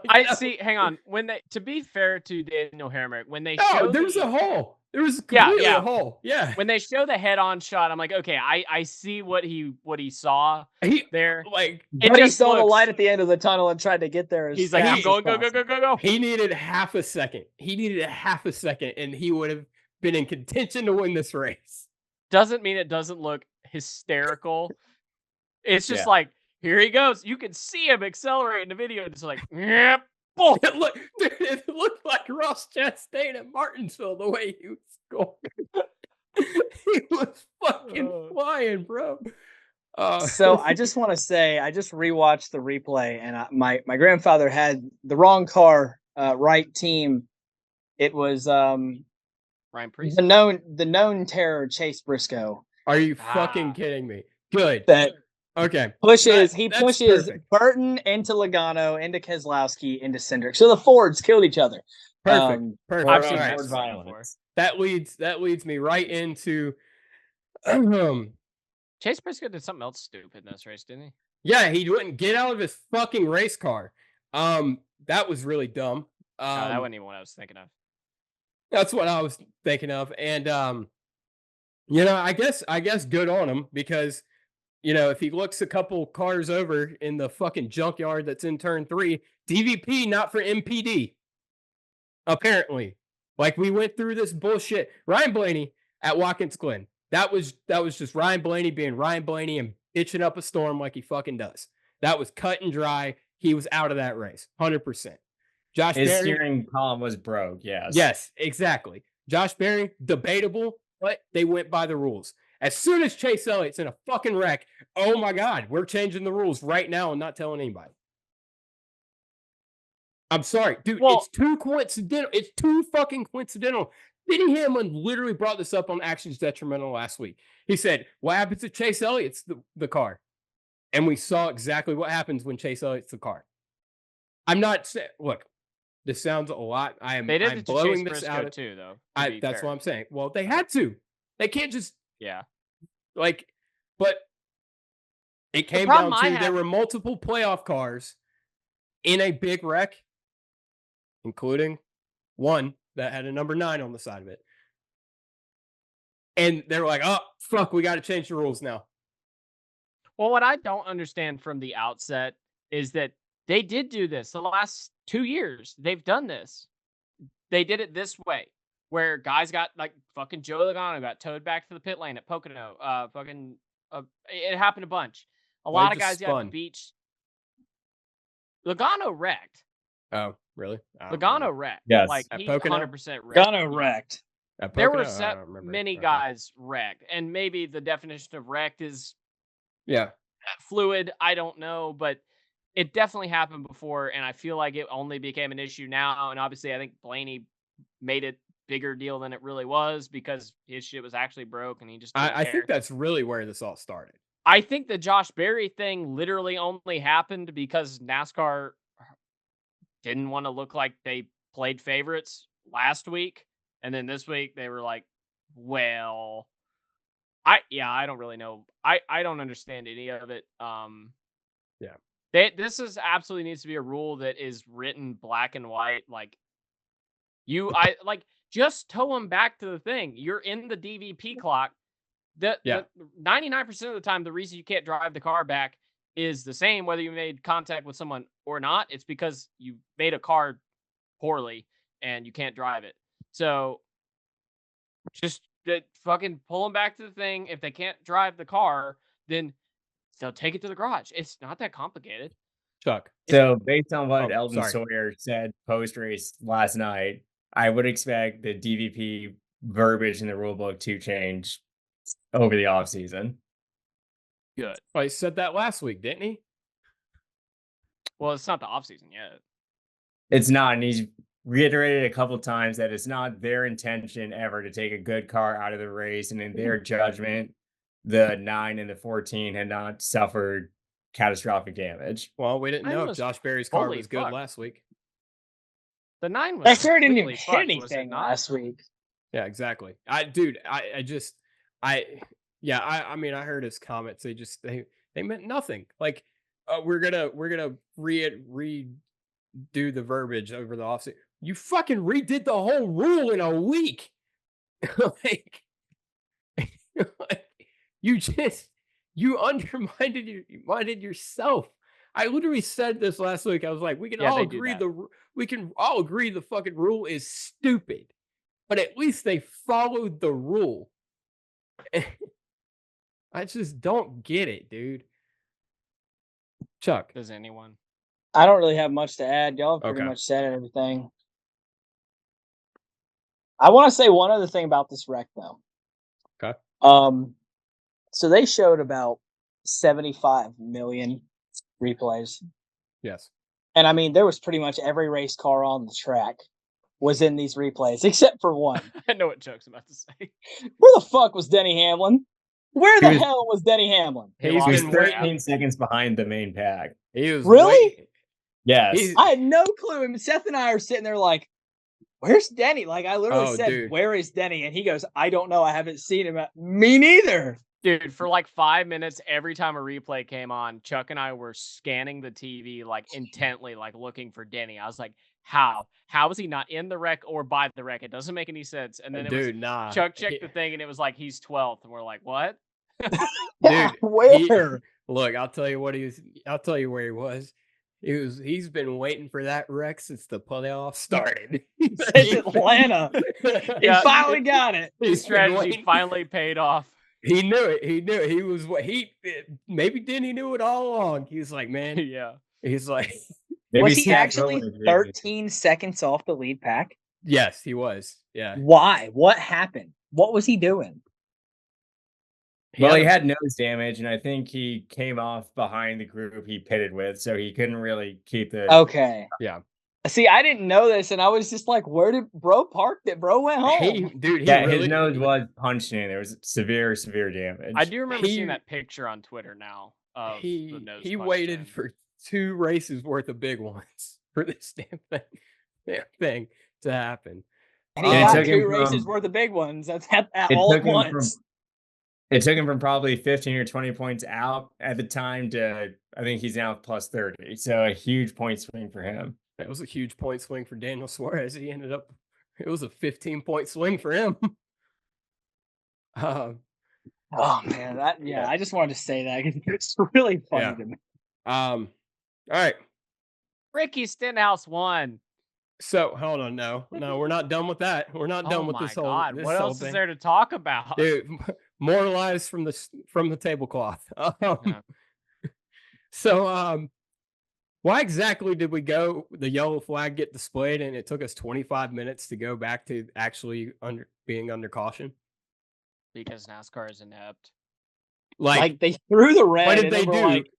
I see. Hang on. When they, to be fair to Daniel Hemrick, when they no, show there was a hole. There was yeah, completely yeah. a hole. Yeah. When they show the head-on shot, I'm like, okay, I see what he saw He there. like It But he just saw the looks. light at the end of the tunnel and tried to get there as He's like, fast I'm as going, go, go, possible. go, go, go. he needed half a second. He needed a half a second, and he would have been in contention to win this race. Doesn't mean it doesn't look hysterical. It's just Yeah. like, here he goes. You can see him accelerating the video. It's like, yep. Boom. It looked like Ross Chastain at Martinsville the way he was going. He was fucking flying, bro. So I just want to say, I just rewatched the replay, and my grandfather had the wrong car, right team. It was Ryan Priest. the known terror, Chase Briscoe. Are you fucking kidding me? Good. That Okay. pushes That's pushes perfect. Burton into Logano, into Keselowski, into Cindric. So the Fords killed each other. Perfect. Perfect. I've seen All that right. violence. That leads me right into Chase Briscoe did something else stupid in this race, didn't he? yeah, he wouldn't get out of his fucking race car. That was really dumb. No, that wasn't even what I was thinking of. That's what I was thinking of. And you know, I guess good on him, because you know, if he looks a couple cars over in the fucking junkyard that's in turn 3, DVP not for MPD. Apparently. Like, we went through this bullshit. Ryan Blaney at Watkins Glen. That was just Ryan Blaney being Ryan Blaney and bitching up a storm like he fucking does. That was cut and dry. He was out of that race. 100%. Josh His Berry. steering column was broke. Yes. Yes, exactly. Josh Berry, debatable, but they went by the rules. As soon as Chase Elliott's in a fucking wreck, oh my God, we're changing the rules right now and not telling anybody. I'm sorry, dude. Well- it's too coincidental. It's too fucking coincidental. Denny Hamlin literally brought this up on Actions Detrimental last week. He said, what happens to Chase Elliott's the car? And we saw exactly what happens when Chase Elliott's the car. I'm not saying, look, this sounds a lot. I'm They did it to blowing Chase this Briscoe out. too, though. That's what I'm saying. Well, they had to. They can't just Yeah. like, but it came problem down I to have- there were multiple playoff cars in a big wreck, including one that had a number 9 on the side of it. And they're like, oh, fuck, we got to change the rules now. Well, what I don't understand from the outset is that they did do this the last 2 years. They've done this. They did it this way, where guys got like fucking Joe Logano got towed back to the pit lane at Pocono. It happened a bunch. A Well, he lot of just guys got spun. the beach. Logano wrecked. Oh, really? I don't Logano remember. wrecked. Yes. Like At he Pocono? 100% wrecked. Logano wrecked. At There were Pocono? I don't remember. many Okay. guys wrecked, and maybe the definition of wrecked is Yeah. fluid. I don't know, but it definitely happened before, and I feel like it only became an issue now. And obviously, I think Blaney made it bigger deal than it really was because his shit was actually broke, and he just didn't I care. think that's really where this all started. I think the Josh Berry thing literally only happened because NASCAR didn't want to look like they played favorites last week, and then this week they were like, well, I don't really know. I don't understand any of it. Yeah. This is absolutely needs to be a rule that is written black and white. Like just tow them back to the thing. You're in the DVP clock. The 99% of the time, the reason you can't drive the car back is the same whether you made contact with someone or not. It's because you made a car poorly and you can't drive it. So just fucking pull them back to the thing. If they can't drive the car, then they'll take it to the garage. It's not that complicated. Chuck. So based on what Oh, Eldon sorry. Sawyer said post race last night, I would expect the DVP verbiage in the rule book to change over the offseason. Good. Well, he said that last week, didn't he? Well, it's not the offseason yet. It's not, and he's reiterated a couple times that it's not their intention ever to take a good car out of the race, and in their judgment, the 9 and the 14 had not suffered catastrophic damage. Well, we didn't Mine know if was Josh Berry's car fully was good fucked. last week. The 9 was That sure didn't even completely hit fucked, was it anything not? last week. Yeah, exactly. I mean, I heard his comments. They meant nothing. Like, we're gonna redo the verbiage over the offseason. You fucking redid the whole rule in a week. like, like, you undermined yourself. I literally said this last week. I was like, Yeah, they do that. we can all agree the fucking rule is stupid, but at least they followed the rule. I just don't get it, dude. Chuck. Does anyone? I don't really have much to add. Y'all have pretty Okay. much said everything. I want to say one other thing about this wreck, though. Okay. So they showed about 75 million replays. Yes. And I mean, there was pretty much every race car on the track was in these replays, except for one. I know what Chuck's about to say. Where the fuck was Denny Hamlin? Where the was- hell was Denny Hamlin? He He's He was lost been his waiting. 13 seconds behind the main pack. He was Really? waiting. Yes. He's- I had no clue. And Seth and I are sitting there like, where's Denny? Like, I literally Oh, said, dude. where is Denny? And he goes, I don't know. I haven't seen him. Me neither. Dude, for like 5 minutes, every time a replay came on, Chuck and I were scanning the TV like intently, like looking for Denny. I was like, how? How is he not in the wreck or by the wreck? It doesn't make any sense. And then dude, nah. Chuck checked the thing and it was like he's 12th. And we're like, what? Yeah, Dude, where? Look, I'll tell you where he was. He's been waiting for that wreck since the playoffs started. It's Atlanta. He Yeah. finally got it. His He's been strategy waiting. finally paid off. He knew it. He knew it. He was what maybe Denny knew it all along. He was like, man, Yeah. he's like, Maybe Was he Scott actually Rowland did. 13 seconds off the lead pack? yes, he was. Yeah. Why? What happened? What was he doing? Well, he had nose damage, and I think he came off behind the group he pitted with, so he couldn't really keep the. Okay. Yeah. See, I didn't know this, and I was just like, where did bro park it? Bro went home. His nose was punched in. There was severe damage. I do remember He- seeing that picture on Twitter now of the nose he punched waited in. for 2 races worth of big ones for this damn thing to happen. And he And it got took him 2 races from- worth of big ones. That's at It all took at him once. It took him from probably 15 or 20 points out at the time to, I think he's now plus 30. So a huge point swing for him. That was a huge point swing for Daniel Suarez. It was a 15-point swing for him. Oh man, Yeah. I just wanted to say that because it's really funny Yeah. to me. All right. Ricky Stenhouse won. So hold on, no, we're not done with that. We're not done Oh with my this whole. God. This What whole else thing. is there to talk about? Dude, more lies from the tablecloth. Yeah. So, why exactly did the yellow flag get displayed, and it took us 25 minutes to go back to actually being under caution? Because NASCAR is inept. Like they threw the red. What did and they were do? Like,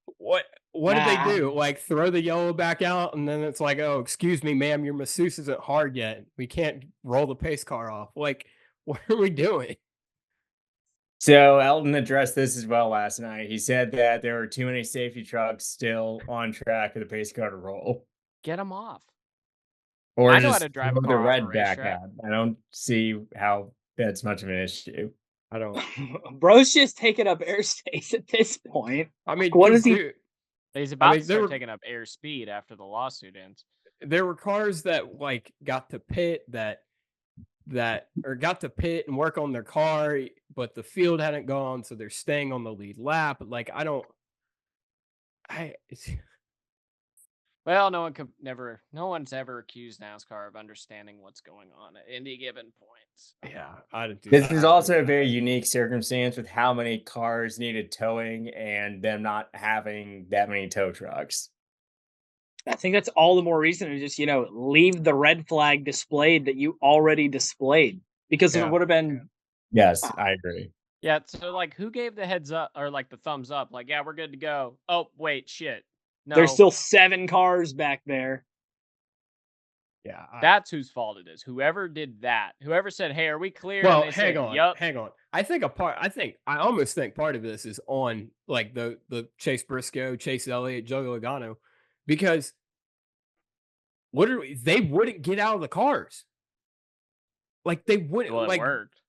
What did Nah. they do? Like throw the yellow back out, and then it's like, oh, excuse me, ma'am, your masseuse isn't hard yet. We can't roll the pace car off. Like, what are we doing? So Elton addressed this as well last night. He said that there were too many safety trucks still on track for the pace car to roll. Get them off. Or I know how just to drive a throw car the off a red back racetrack. out. I don't see how that's much of an issue. I don't. bro's just taking up airspace at this point. I mean, What 'cause, is he- dude, He's about mean, to there start were- taking up airspeed after the lawsuit ends. there were cars that like got to pit or got to pit and work on their car, but the field hadn't gone, so they're staying on the lead lap. Like, Well, no one's ever accused NASCAR of understanding what's going on at any given point. yeah, This is also a very unique circumstance with how many cars needed towing and them not having that many tow trucks. I think that's all the more reason to just, leave the red flag displayed that you already displayed. Because Yeah. it would have been Yes, I agree. Yeah, so like who gave the heads up or like the thumbs up? Like, yeah, we're good to go. Oh, wait, shit. No. there's still 7 cars back there. Yeah. That's whose fault it is. Whoever did that, whoever said, "Hey, are we clear?" and Well, they said, hang "Yup." on. I almost think part of this is on like the Chase Briscoe, Chase Elliott, Joey Logano, because literally they wouldn't get out of the cars. Like they wouldn't Well, it like worked.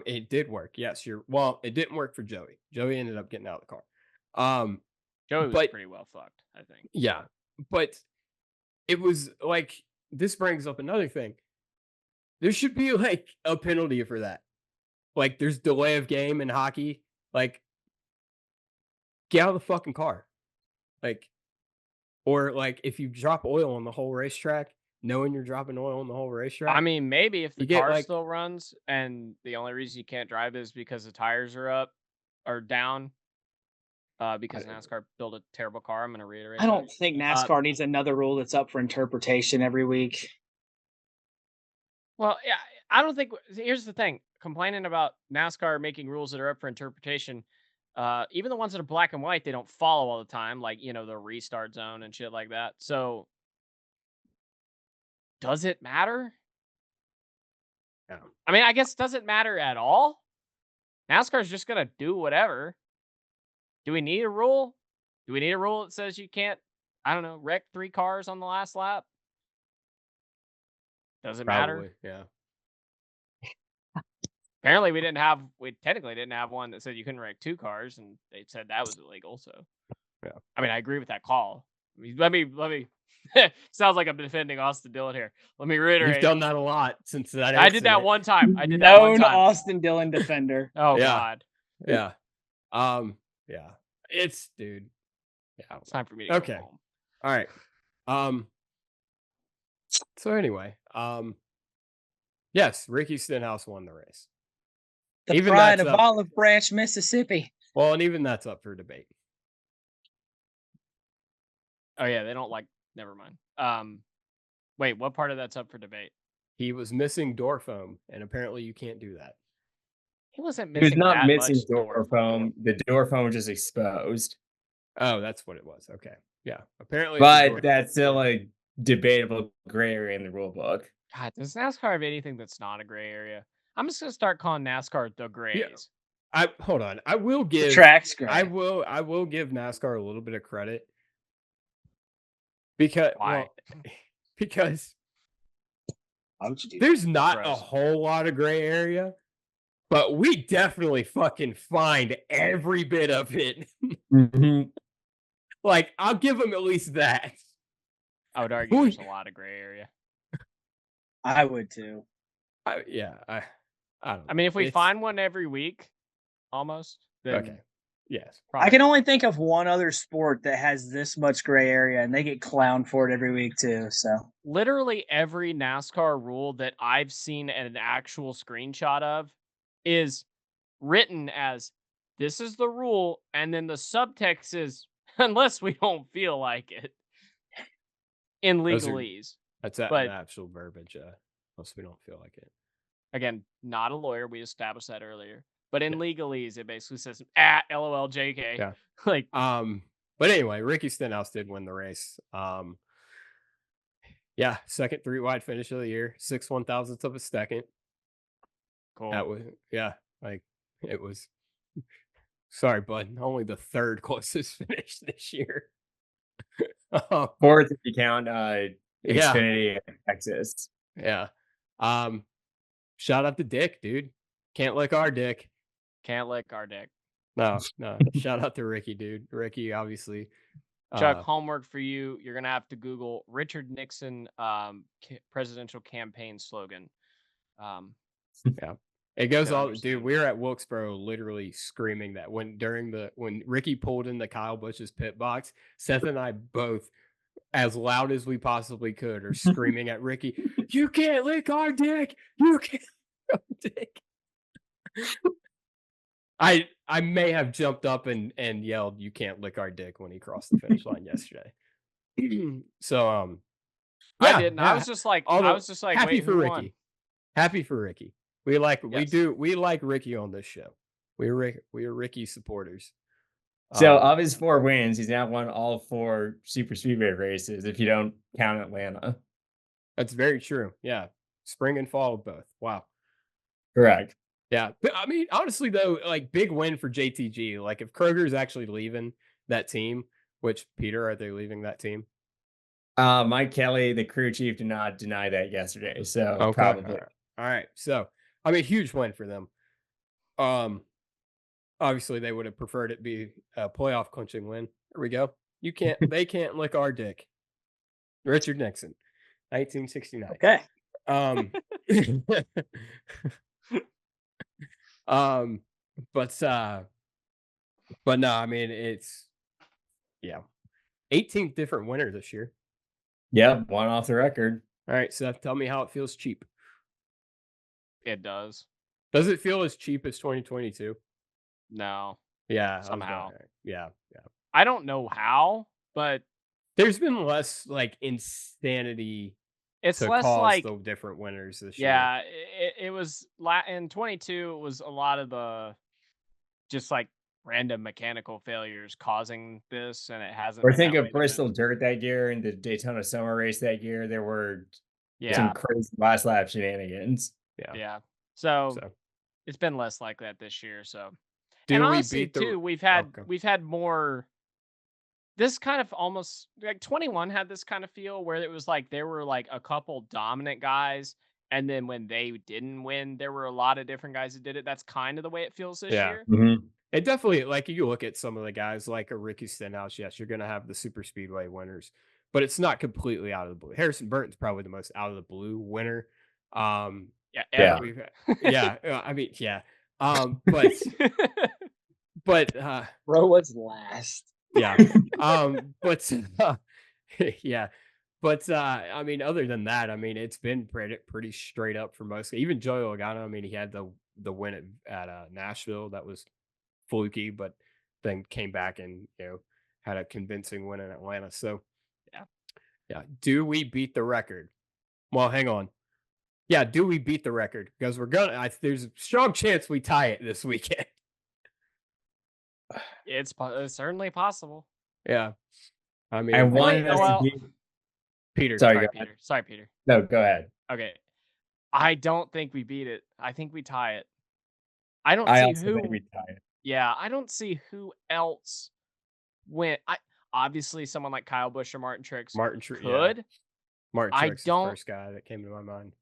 it did work. Yes, it didn't work for Joey. Joey ended up getting out of the car. Joey was But pretty well fucked, I think. yeah, but it was like this brings up another thing. There should be like a penalty for that. Like there's delay of game in hockey. Like get out of the fucking car. Like or like if you drop oil on the whole racetrack, knowing you're dropping oil on the whole racetrack, I mean, maybe if the you get car like still runs and the only reason you can't drive is because the tires are up or down, because NASCAR built a terrible car. I'm going to reiterate I that. don't think NASCAR needs another rule that's up for interpretation every week. Well, yeah, I don't think. Here's the thing: complaining about NASCAR making rules that are up for interpretation, even the ones that are black and white, they don't follow all the time, like the restart zone and shit like that. So, does it matter? yeah. I mean, I guess does it matter at all? NASCAR's just gonna do whatever. Do we need a rule? Do we need a rule that says you can't, I don't know, wreck 3 cars on the last lap? Does it matter? Probably, yeah. Apparently, we technically didn't have one that said you couldn't wreck 2 cars, and they said that was illegal. So, Yeah. I mean, I agree with that call. I mean, let me. Sounds like I'm defending Austin Dillon here. Let me reiterate. You've done that a lot since that. I did that one time. I did that one Known time. Austin Dillon defender. Oh Yeah. God. Yeah. Yeah. It's dude. Yeah. It's time for me to Okay. go home. All right. So anyway, yes, Ricky Stenhouse won the race. The Even pride that's of up- Olive Branch, Mississippi. Well, and even that's up for debate. Oh yeah, they don't like. Never mind. Wait, what part of that's up for debate? He was missing door foam, and apparently you can't do that. He wasn't He was missing not that missing much door foam. The door foam was just exposed. Oh, that's what it was. Okay. Yeah. Apparently, it's a door- But that's still a debatable gray area in the rule book. God, does NASCAR have anything that's not a gray area? I'm just gonna start calling NASCAR the grays. Hold on. I will give The track's gray. I will give NASCAR a little bit of credit because Why? because Why would you do there's not a Gross. whole lot of gray area, but we definitely fucking find every bit of it. Like, I'll give them at least that. I would argue there's a lot of gray area. I would too. I don't know. I mean, if we It's- find one every week, almost, then okay, yes, probably. I can only think of one other sport that has this much gray area, and they get clowned for it every week too. So Literally every NASCAR rule that I've seen an actual screenshot of is written as this is the rule, and then the subtext is unless we don't feel like it in Those are- legalese. that's but- an actual verbiage. Unless we don't feel like it. Again, not a lawyer. We established that earlier. But in Yeah. legalese, it basically says LOL JK. Yeah. Like, But anyway, Ricky Stenhouse did win the race. Yeah, second 3-wide finish of the year, 6/1000ths of a second. cool. That was like it was. Sorry, bud. Only the third closest finish this year. Fourth, if you count Yeah. Xfinity and Texas. Yeah. Shout out to Dick, dude. Can't lick our dick. Can't lick our dick. No. Shout out to Ricky, dude. Ricky, obviously. Chuck, homework for you. You're gonna have to Google Richard Nixon presidential campaign slogan. It goes to all, understand. dude. We were at Wilkesboro, literally screaming that when Ricky pulled in the Kyle Busch's pit box. Seth and I both, as loud as we possibly could, are screaming at Ricky, "You can't lick our dick! You can't lick our dick!" I may have jumped up and yelled, "You can't lick our dick" when he crossed the finish line yesterday. So I didn't. I was just like, happy wait, for who Ricky. won? Happy for Ricky. We like Yes. we like Ricky on this show. We are Ricky supporters. So of his 4 wins, he's now won all 4 super speedway races if you don't count Atlanta. That's very true. Yeah. Spring and fall both. Wow. Correct. Yeah. But, I mean, honestly, though, like, big win for JTG. Like, if Kroger's actually leaving that team, which, Peter, are they leaving that team? Mike Kelly, the crew chief, did not deny that yesterday, so Okay. probably. All right. So, I mean, huge win for them. Um, Obviously, they would have preferred it be a playoff clinching win. There we go. They can't lick our dick. Richard Nixon, 1969. Okay. Um, um, but no, I mean, it's, yeah, 18th different winner this year. Yep, one off the record. All right, Seth, tell me how it feels cheap. It does. Does it feel as cheap as 2022? No, Yeah, somehow. yeah. I don't know how, but There's been less like insanity it's to less cause like, the different winners this year. yeah, it was in 22. It was a lot of the just like random mechanical failures causing this, and it hasn't Or been think that of way. Bristol Dirt that year and the Daytona Summer Race that year. There were some Yeah, crazy last lap shenanigans. Yeah. yeah. So So, it's been less like that this year. So, do and we honestly, beat the? too, Okay. we've had more. This kind of almost like 21 had this kind of feel where it was like there were like a couple dominant guys, and then when they didn't win, there were a lot of different guys that did it. That's kind of the way it feels this Yeah. year. Mhm. It definitely, like, you look at some of the guys like a Ricky Stenhouse. Yes, you're going to have the super speedway winners, but it's not completely out of the blue. Harrison Burton's probably the most out of the blue winner. Yeah, Yeah. We've ever. yeah, I mean, yeah. But but Bro was last. yeah. But yeah. But I mean, other than that, I mean, it's been pretty straight up for most. Even Joey Logano, I mean, he had the win at Nashville. That was fluky, but then came back and, had a convincing win in Atlanta. So Yeah. yeah. Do we beat the record? Well, hang on. Yeah, do we beat the record? Because there's a strong chance we tie it this weekend. It's certainly possible. Yeah. I mean, I Wait, wanted us to well, beat. Peter. Sorry, sorry, go ahead. Peter. Sorry, Peter. No, go ahead. Okay. I don't think we beat it. I think we tie it. I don't I see also think who. we tie it. Yeah, I don't see who else went. Obviously someone like Kyle Busch or Martin Truex Yeah. could. Martin I Truex is the don't. first guy that came to my mind.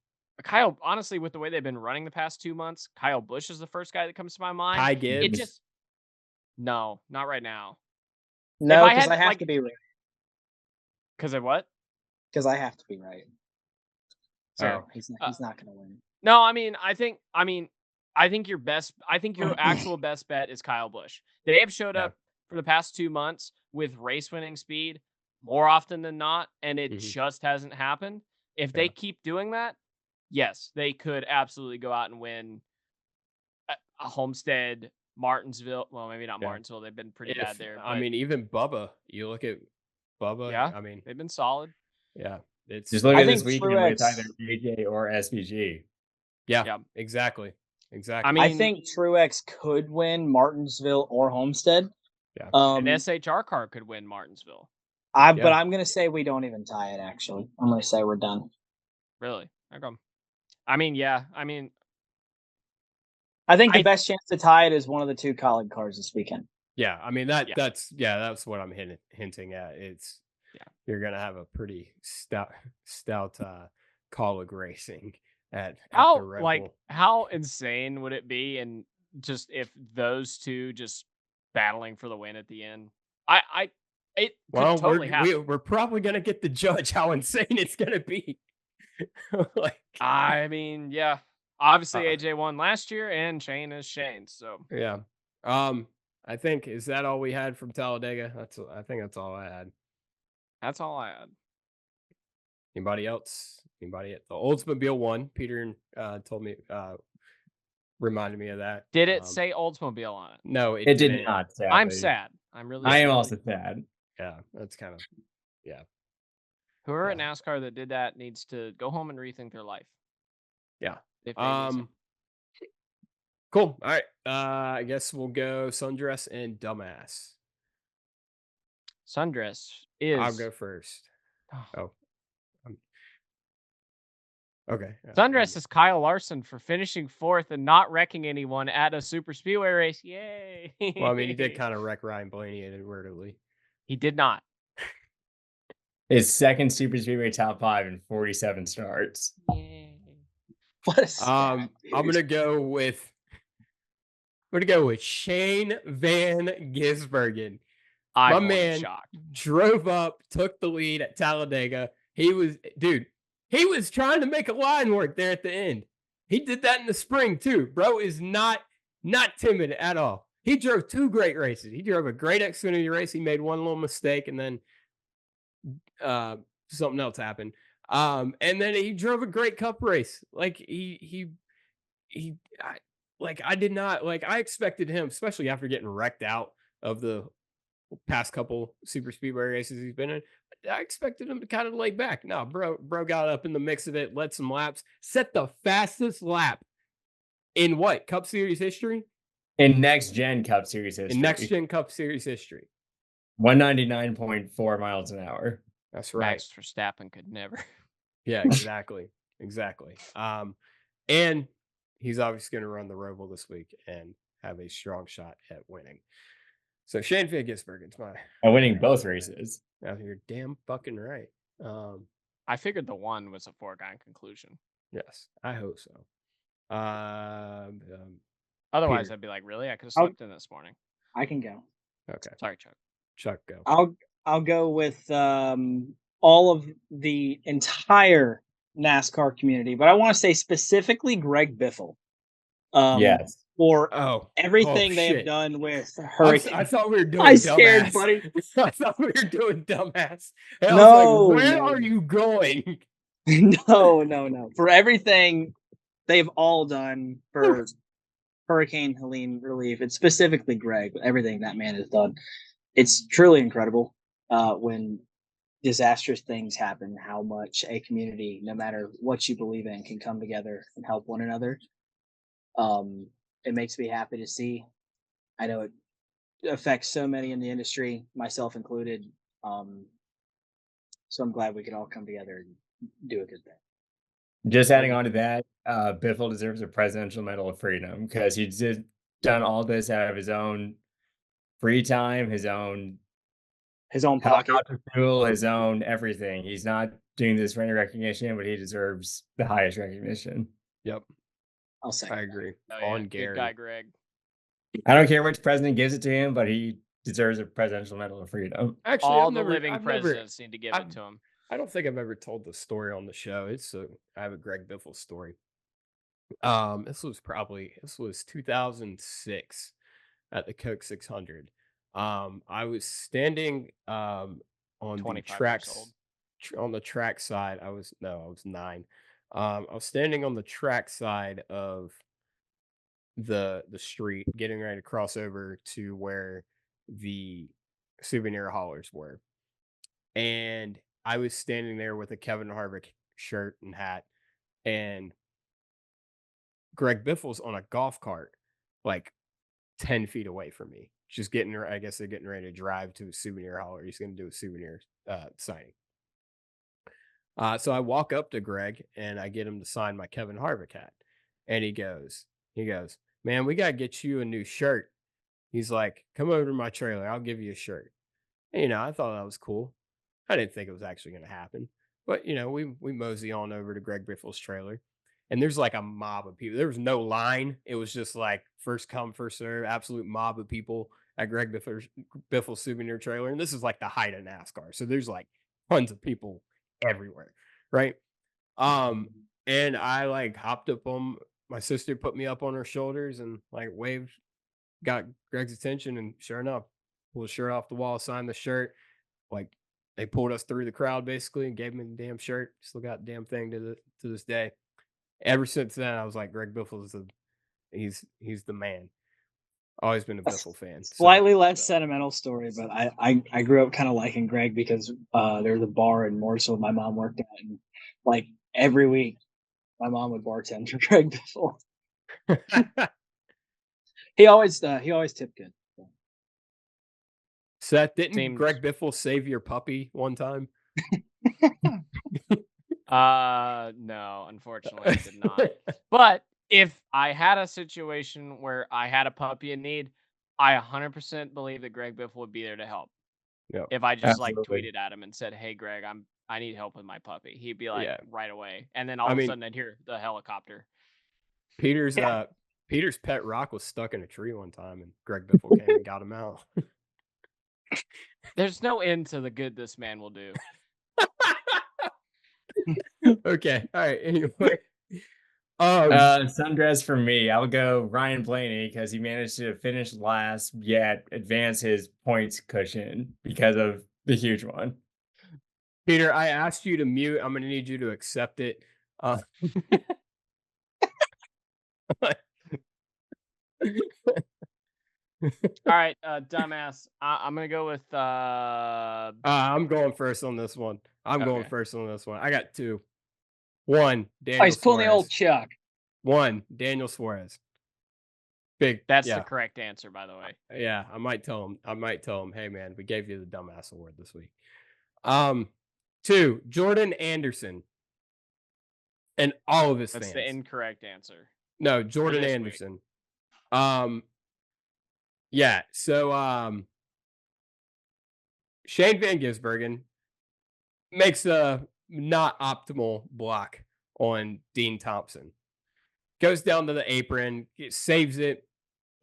Kyle, honestly, with the way they've been running the past 2 months, Kyle Busch is the first guy that comes to my mind. Ty It Gibbs. just no, not right now. No, I because had, I have like- to be right. Because of what? Because I have to be right. So Fair. he's not going to win. No, I think your actual best bet is Kyle Busch. They have showed Yeah. up for the past 2 months with race winning speed more often than not, and it Mhm. just hasn't happened. If they Yeah. keep doing that, yes, they could absolutely go out and win a Homestead, Martinsville. Well, maybe not Yeah. Martinsville. They've been pretty bad there. I But mean, even Bubba, you look at Bubba, yeah, I mean, they've been solid. yeah, it's Just look I at this think weekend with Truex- either AJ or SVG. yeah, Yeah. exactly. I mean, I think Truex could win Martinsville or Homestead. Yeah. an SHR car could win Martinsville. But I'm going to say we don't even tie it, actually. I'm going to say we're done. Really? How come? I mean, yeah. I mean, I think the best chance to tie it is one of the two college cars this weekend. Yeah, I mean that's Yeah. that's what I'm hinting at. It's Yeah. you're gonna have a pretty stout colleague racing at the Red Bull. How insane would it be, and just if those two just battling for the win at the end? It could totally happen. We're probably gonna get to judge how insane it's gonna be. Like, I mean, yeah. Obviously, AJ won last year, and Shane is Shane. So yeah. I think, is that all we had from Talladega? I think that's all I had. that's all I had. Anybody else? Anybody at the Oldsmobile won? Peter told me, reminded me of that. Did it say Oldsmobile on it? No, It did didn't. not. Sadly. I'm sad. I'm really. I am sad. also sad. Yeah, that's kind of, yeah. Whoever at Yeah. NASCAR that did that needs to go home and rethink their life. Yeah. If they lose it. Cool. All right. I guess we'll go sundress and dumbass. Sundress is. I'll go first. Oh, Okay. Sundress is Kyle Larson for finishing 4th and not wrecking anyone at a super speedway race. Yay! Well, I mean, he did kind of wreck Ryan Blaney inadvertently. He did not. His second super speedway top 5 in 47 starts. Yay. What a stat, I'm dude. gonna go with Shane Van Gisbergen. I'm My more than man shocked. drove up, took the lead at Talladega. He was trying to make a line work there at the end. He did that in the spring too. Bro is not timid at all. He drove 2 great races. He drove a great Xfinity race. He made one little mistake, and then something else happened. And then he drove a great Cup race. Like I did not like. I expected him, especially after getting wrecked out of the past couple super speedway races he's been in. I expected him to kind of lay back. No, bro got up in the mix of it, led some laps, set the fastest lap in what Cup Series history? In next gen Cup Series history. In next gen Cup Series history. 199.4 miles an hour. That's right. Max Verstappen could never. Yeah, exactly. And he's obviously going to run the Roval this week and have a strong shot at winning. So Shane Van Gisbergen's my winning both races. You're damn fucking right. I figured the one was a foregone conclusion. Yes, I hope so. Otherwise, Peter. I'd be like, really? I could have slept in this morning. I can go. Okay, Sorry, Chuck. Chuck, go. I'll go with all of the entire NASCAR community, but I want to say specifically Greg Biffle. Yes. For everything they have shit. done with Hurricane. I thought we were doing I dumbass. scared, buddy. I thought we were doing dumbass. And No, I was like, where no. are you going? No. For everything they've all done for Hurricane Helene relief, it's specifically Greg, but everything that man has done. It's truly incredible when disastrous things happen, how much a community, no matter what you believe in, can come together and help one another. It makes me happy to see. I know it affects so many in the industry, myself included. So I'm glad we could all come together and do a good thing. Just adding on to that, Biffle deserves a Presidential Medal of Freedom because he's done all this out of his own free time, his own pocket, fuel, his own everything. He's not doing this for any recognition, but he deserves the highest recognition. Yep. I'll say. I agree. On Gary. Good guy, Greg. I don't care which president gives it to him, but he deserves a Presidential Medal of Freedom. Actually, all the living presidents need to give it to him. I don't think I've ever told the story on the show. I have a Greg Biffle story. This was 2006 at the Coke 600. I was standing on the tracks on the track side. I was 9. I was standing on the track side of the street, getting ready to cross over to where the souvenir haulers were, and I was standing there with a Kevin Harvick shirt and hat, and Greg Biffle's on a golf cart, like 10 feet away from me. Just I guess they're getting ready to drive to a souvenir hauler. He's going to do a souvenir signing. So I walk up to Greg and I get him to sign my Kevin Harvick hat. And he goes, man, we got to get you a new shirt. He's like, come over to my trailer. I'll give you a shirt. And, I thought that was cool. I didn't think it was actually going to happen. But, we mosey on over to Greg Biffle's trailer. And there's like a mob of people. There was no line. It was just like first come, first serve, absolute mob of people at Greg Biffle's souvenir trailer. And this is like the height of NASCAR. So there's like tons of people everywhere. Right. And I like hopped up on my sister, put me up on her shoulders and like waved, got Greg's attention. And sure enough, pulled the shirt off the wall, signed the shirt. Like they pulled us through the crowd basically and gave me the damn shirt. Still got the damn thing to this day. Ever since then, I was like, Greg Biffle is he's the man. Always been a Biffle fan. Slightly less sentimental story, but I grew up kind of liking Greg because there's a bar in Mooresville my mom worked at, and like every week my mom would bartend for Greg Biffle. he always tipped good. Seth, didn't Greg Biffle save your puppy one time? No, unfortunately, I did not. But if I had a situation where I had a puppy in need, I 100% believe that Greg Biffle would be there to help. Yep. If I just like Absolutely. tweeted at him and said, "Hey, Greg, I need help with my puppy," he'd be like, Yeah. right away. And then all I of a mean, sudden, I'd hear the helicopter. Peter's Yeah. Peter's pet rock was stuck in a tree one time, and Greg Biffle came and got him out. There's no end to the good this man will do. Okay, all right. Anyway, Sundress for me. I'll go Ryan Blaney because he managed to finish last, yet advance his points cushion because of the huge one. Peter, I asked you to mute. I'm going to need you to accept it. All right, dumbass. I'm gonna go with. I'm going first on this one. I'm going Okay. first on this one. I got two. One, Oh, Daniel he's pulling the old Suarez. Chuck. One, Daniel Suarez. Big. That's yeah, the correct answer, by the way. yeah. I might tell him, hey man, we gave you the dumbass award this week. Two, Jordan Anderson, and all of his That's fans. the incorrect answer. No, Jordan this Anderson. Yeah. So Shane Van Gisbergen makes a not optimal block on Dean Thompson. Goes down to the apron, saves it.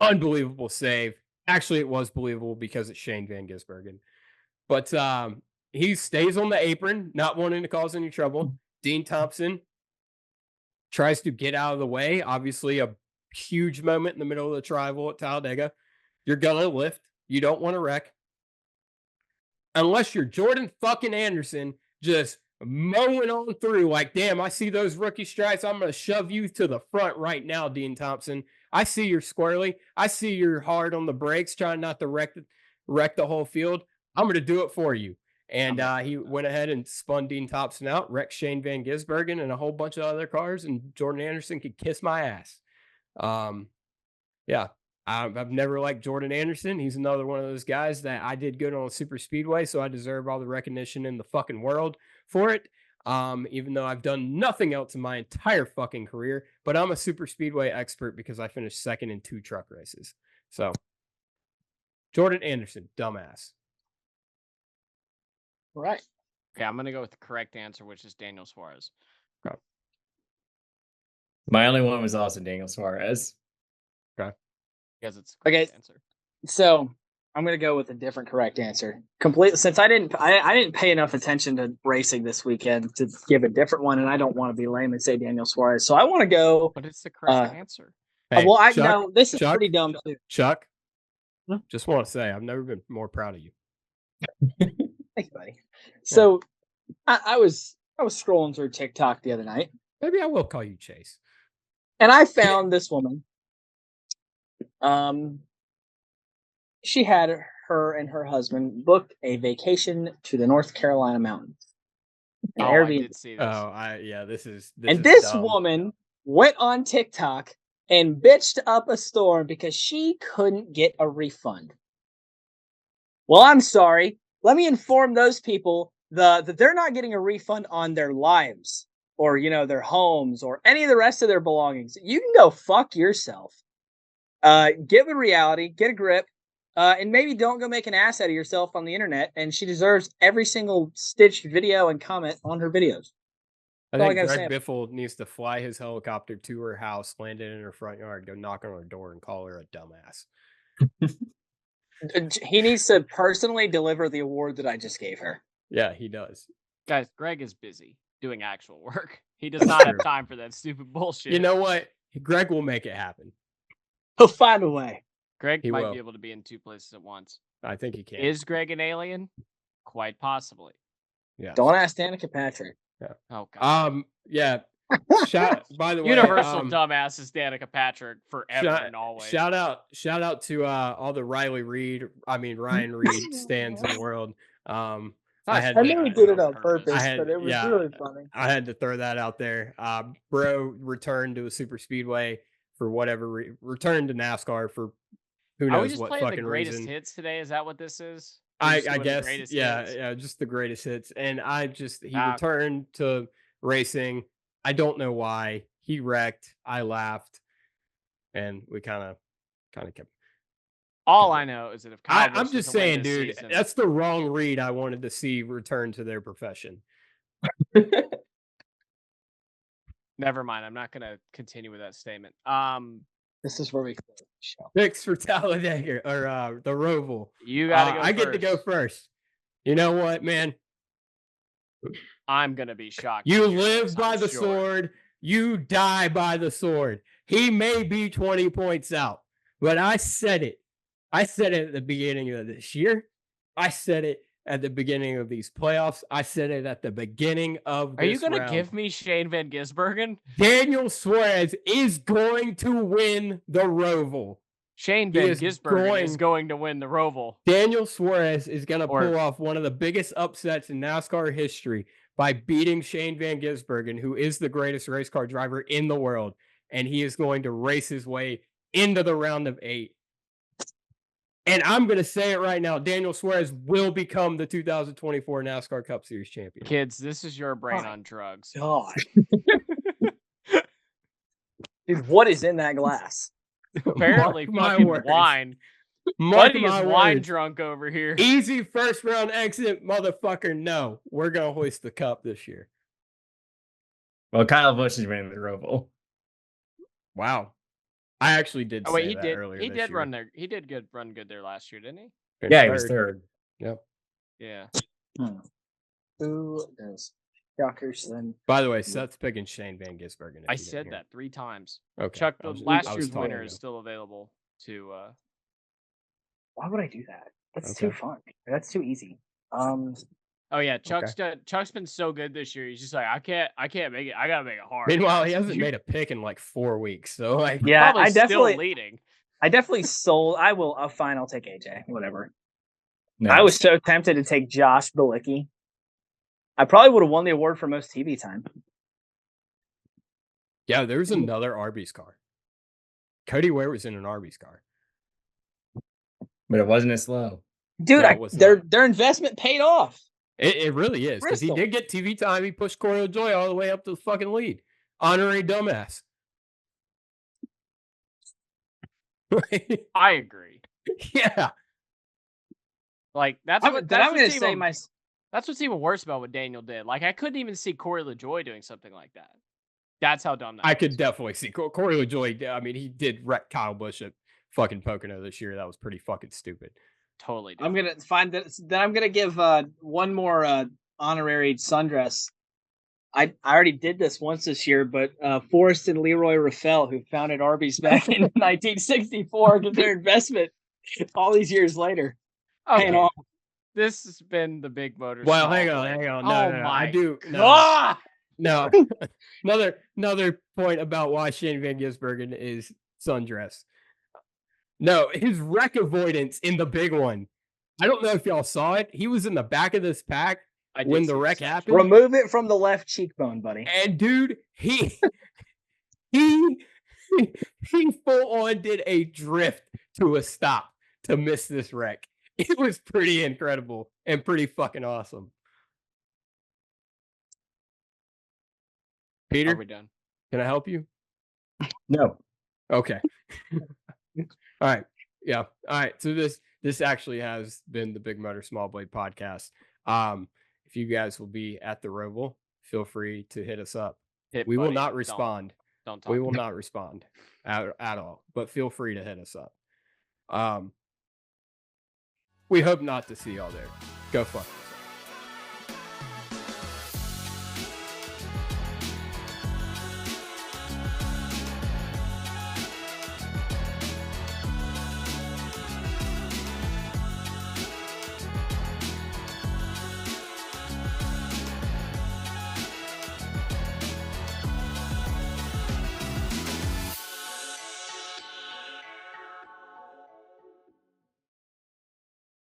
Unbelievable save. Actually, it was believable because it's Shane Van Gisbergen. But he stays on the apron, not wanting to cause any trouble. Dean Thompson tries to get out of the way. Obviously, a huge moment in the middle of the tri-oval at Talladega. You're going to lift. You don't want to wreck. Unless you're Jordan fucking Anderson, just mowing on through like, damn, I see those rookie stripes. I'm going to shove you to the front right now, Dean Thompson. I see you're squirrely. I see you're hard on the brakes, trying not to wreck the whole field. I'm going to do it for you. And he went ahead and spun Dean Thompson out, wrecked Shane Van Gisbergen and a whole bunch of other cars, and Jordan Anderson could kiss my ass. Yeah. I've never liked Jordan Anderson. He's another one of those guys that I did good on a super speedway, so I deserve all the recognition in the fucking world for it. Even though I've done nothing else in my entire fucking career, but I'm a super speedway expert because I finished second in 2 truck races. So Jordan Anderson, dumbass. Right. Okay, I'm gonna go with the correct answer, which is Daniel Suarez. Okay. My only one was also Daniel Suarez. Okay. Because it's the correct answer. So I'm gonna go with a different correct answer. Completely, since I didn't pay enough attention to racing this weekend to give a different one, and I don't want to be lame and say Daniel Suarez. So I want to go. But it's the correct answer. Hey, Well, I Chuck, know this is Chuck, pretty dumb too. Chuck, Hmm? just want to say I've never been more proud of you. Thanks, buddy. So I was scrolling through TikTok the other night, Maybe I will call you Chase. and I found this woman. She had her and her husband booked a vacation to the North Carolina mountains. Oh, I did see this. Oh, this is This dumb. woman went on TikTok and bitched up a storm because she couldn't get a refund. Well, I'm sorry. Let me inform those people that they're not getting a refund on their lives or, their homes or any of the rest of their belongings. You can go fuck yourself. Get with reality, get a grip, and maybe don't go make an ass out of yourself on the internet. And she deserves every single stitched video and comment on her videos. I That's all think I gotta Greg say. Biffle needs to fly his helicopter to her house, land it in her front yard, go knock on her door, and call her a dumbass. He needs to personally deliver the award that I just gave her. Yeah, he does. Guys, Greg is busy doing actual work. He does not have time for that stupid bullshit. You know what? Greg will make it happen. He'll find a way. Greg He might will. be able to be in 2 places at once. I think he can. Is Greg an alien? Quite possibly. Yeah. Don't ask Danica Patrick. Yeah. Oh god. Yeah. By the way, Universal dumbass is Danica Patrick forever and always. Shout out to all the Ryan Reed stands in the world. I knew he did it on purpose, but it was really funny. I had to throw that out there. Bro returned to a super speedway for whatever returned to NASCAR for who knows what fucking the greatest reason. hits today? Is that what this is? I guess, yeah, just the greatest hits. And he returned to racing. I don't know why. He wrecked. I laughed, and we kind of kept. All I know is that if Kyle Busch I'm just doesn't win saying, this dude, season, that's the wrong read I wanted to see return to their profession. never mind. I'm not going to continue with that statement. This is where we close the show. Picks for Talladega or the Roval. You got to go I first. get to go first. You know what, man? I'm going to be shocked. You to hear live this, by I'm the sure. sword. You die by the sword. He may be 20 points out, but I said it. I said it at the beginning of this year. I said it at the beginning of these playoffs. I said it at the beginning of this Are you going to round. give me Shane Van Gisbergen? Daniel Suarez is going to win the Roval. Shane Van Gisbergen is going to win the Roval. Daniel Suarez is going to pull off one of the biggest upsets in NASCAR history by beating Shane Van Gisbergen, who is the greatest race car driver in the world. And he is going to race his way into the round of 8. And I'm going to say it right now. Daniel Suarez will become the 2024 NASCAR Cup Series champion. Kids, this is your brain on drugs. God. Dude, what is in that glass? Apparently fucking wine. Buddy's wine drunk over here. Easy first round exit, motherfucker. No, we're going to hoist the cup this year. Well, Kyle Busch is winning the Roval. Wow. I actually did say that earlier. He did run there. He did run good there last year, didn't he? Yeah, he was third. Yep. Yeah. Who does Shockers then? By the way, Seth's picking Shane Van Gisbergen. I said that 3 times. Okay. Chuck, the last year's winner is still available to Why would I do that? That's too fun. That's too easy. Oh yeah, Chuck's been so good this year. He's just like, I can't make it. I gotta make it hard. Meanwhile, he hasn't made a pick in like 4 weeks. So like, yeah, I definitely still leading. I definitely sold. I will. Fine. I'll take AJ. Whatever. Nice. I was so tempted to take Josh Bilicki. I probably would have won the award for most TV time. Yeah, there was another Arby's car. Cody Ware was in an Arby's car, but it wasn't as slow. Dude, their investment paid off. It really is, because he did get TV time. He pushed Corey LaJoie all the way up to the fucking lead. Honorary dumbass. I agree. Yeah. Like that's what's even worse about what Daniel did. Like I couldn't even see Corey LaJoie doing something like that. That's how dumb that I could definitely see Corey LaJoie. I mean, he did wreck Kyle Busch at fucking Pocono this year. That was pretty fucking stupid. Totally. I'm gonna find that. Then I'm gonna give one more honorary sundress. I already did this once this year, but Forrest and Leroy Raffel, who founded Arby's back in 1964, did their investment all these years later. Okay. This has been the Big Motor. Well, hang on. No, I do. No. Another point about why Shane Van Gisbergen is sundress. No, his wreck avoidance in the big one. I don't know if y'all saw it. He was in the back of this pack when the wreck happened. Remove it from the left cheekbone, buddy. And dude, he full on did a drift to a stop to miss this wreck. It was pretty incredible and pretty fucking awesome. Peter, are we done? Can I help you? No. Okay. All right. Yeah. All right. So this actually has been the Big Motor Small Blade podcast. If you guys will be at the Roval, feel free to hit us up. We will not respond. Don't talk. We will not respond at all. But feel free to hit us up. We hope not to see y'all there. Go fuck.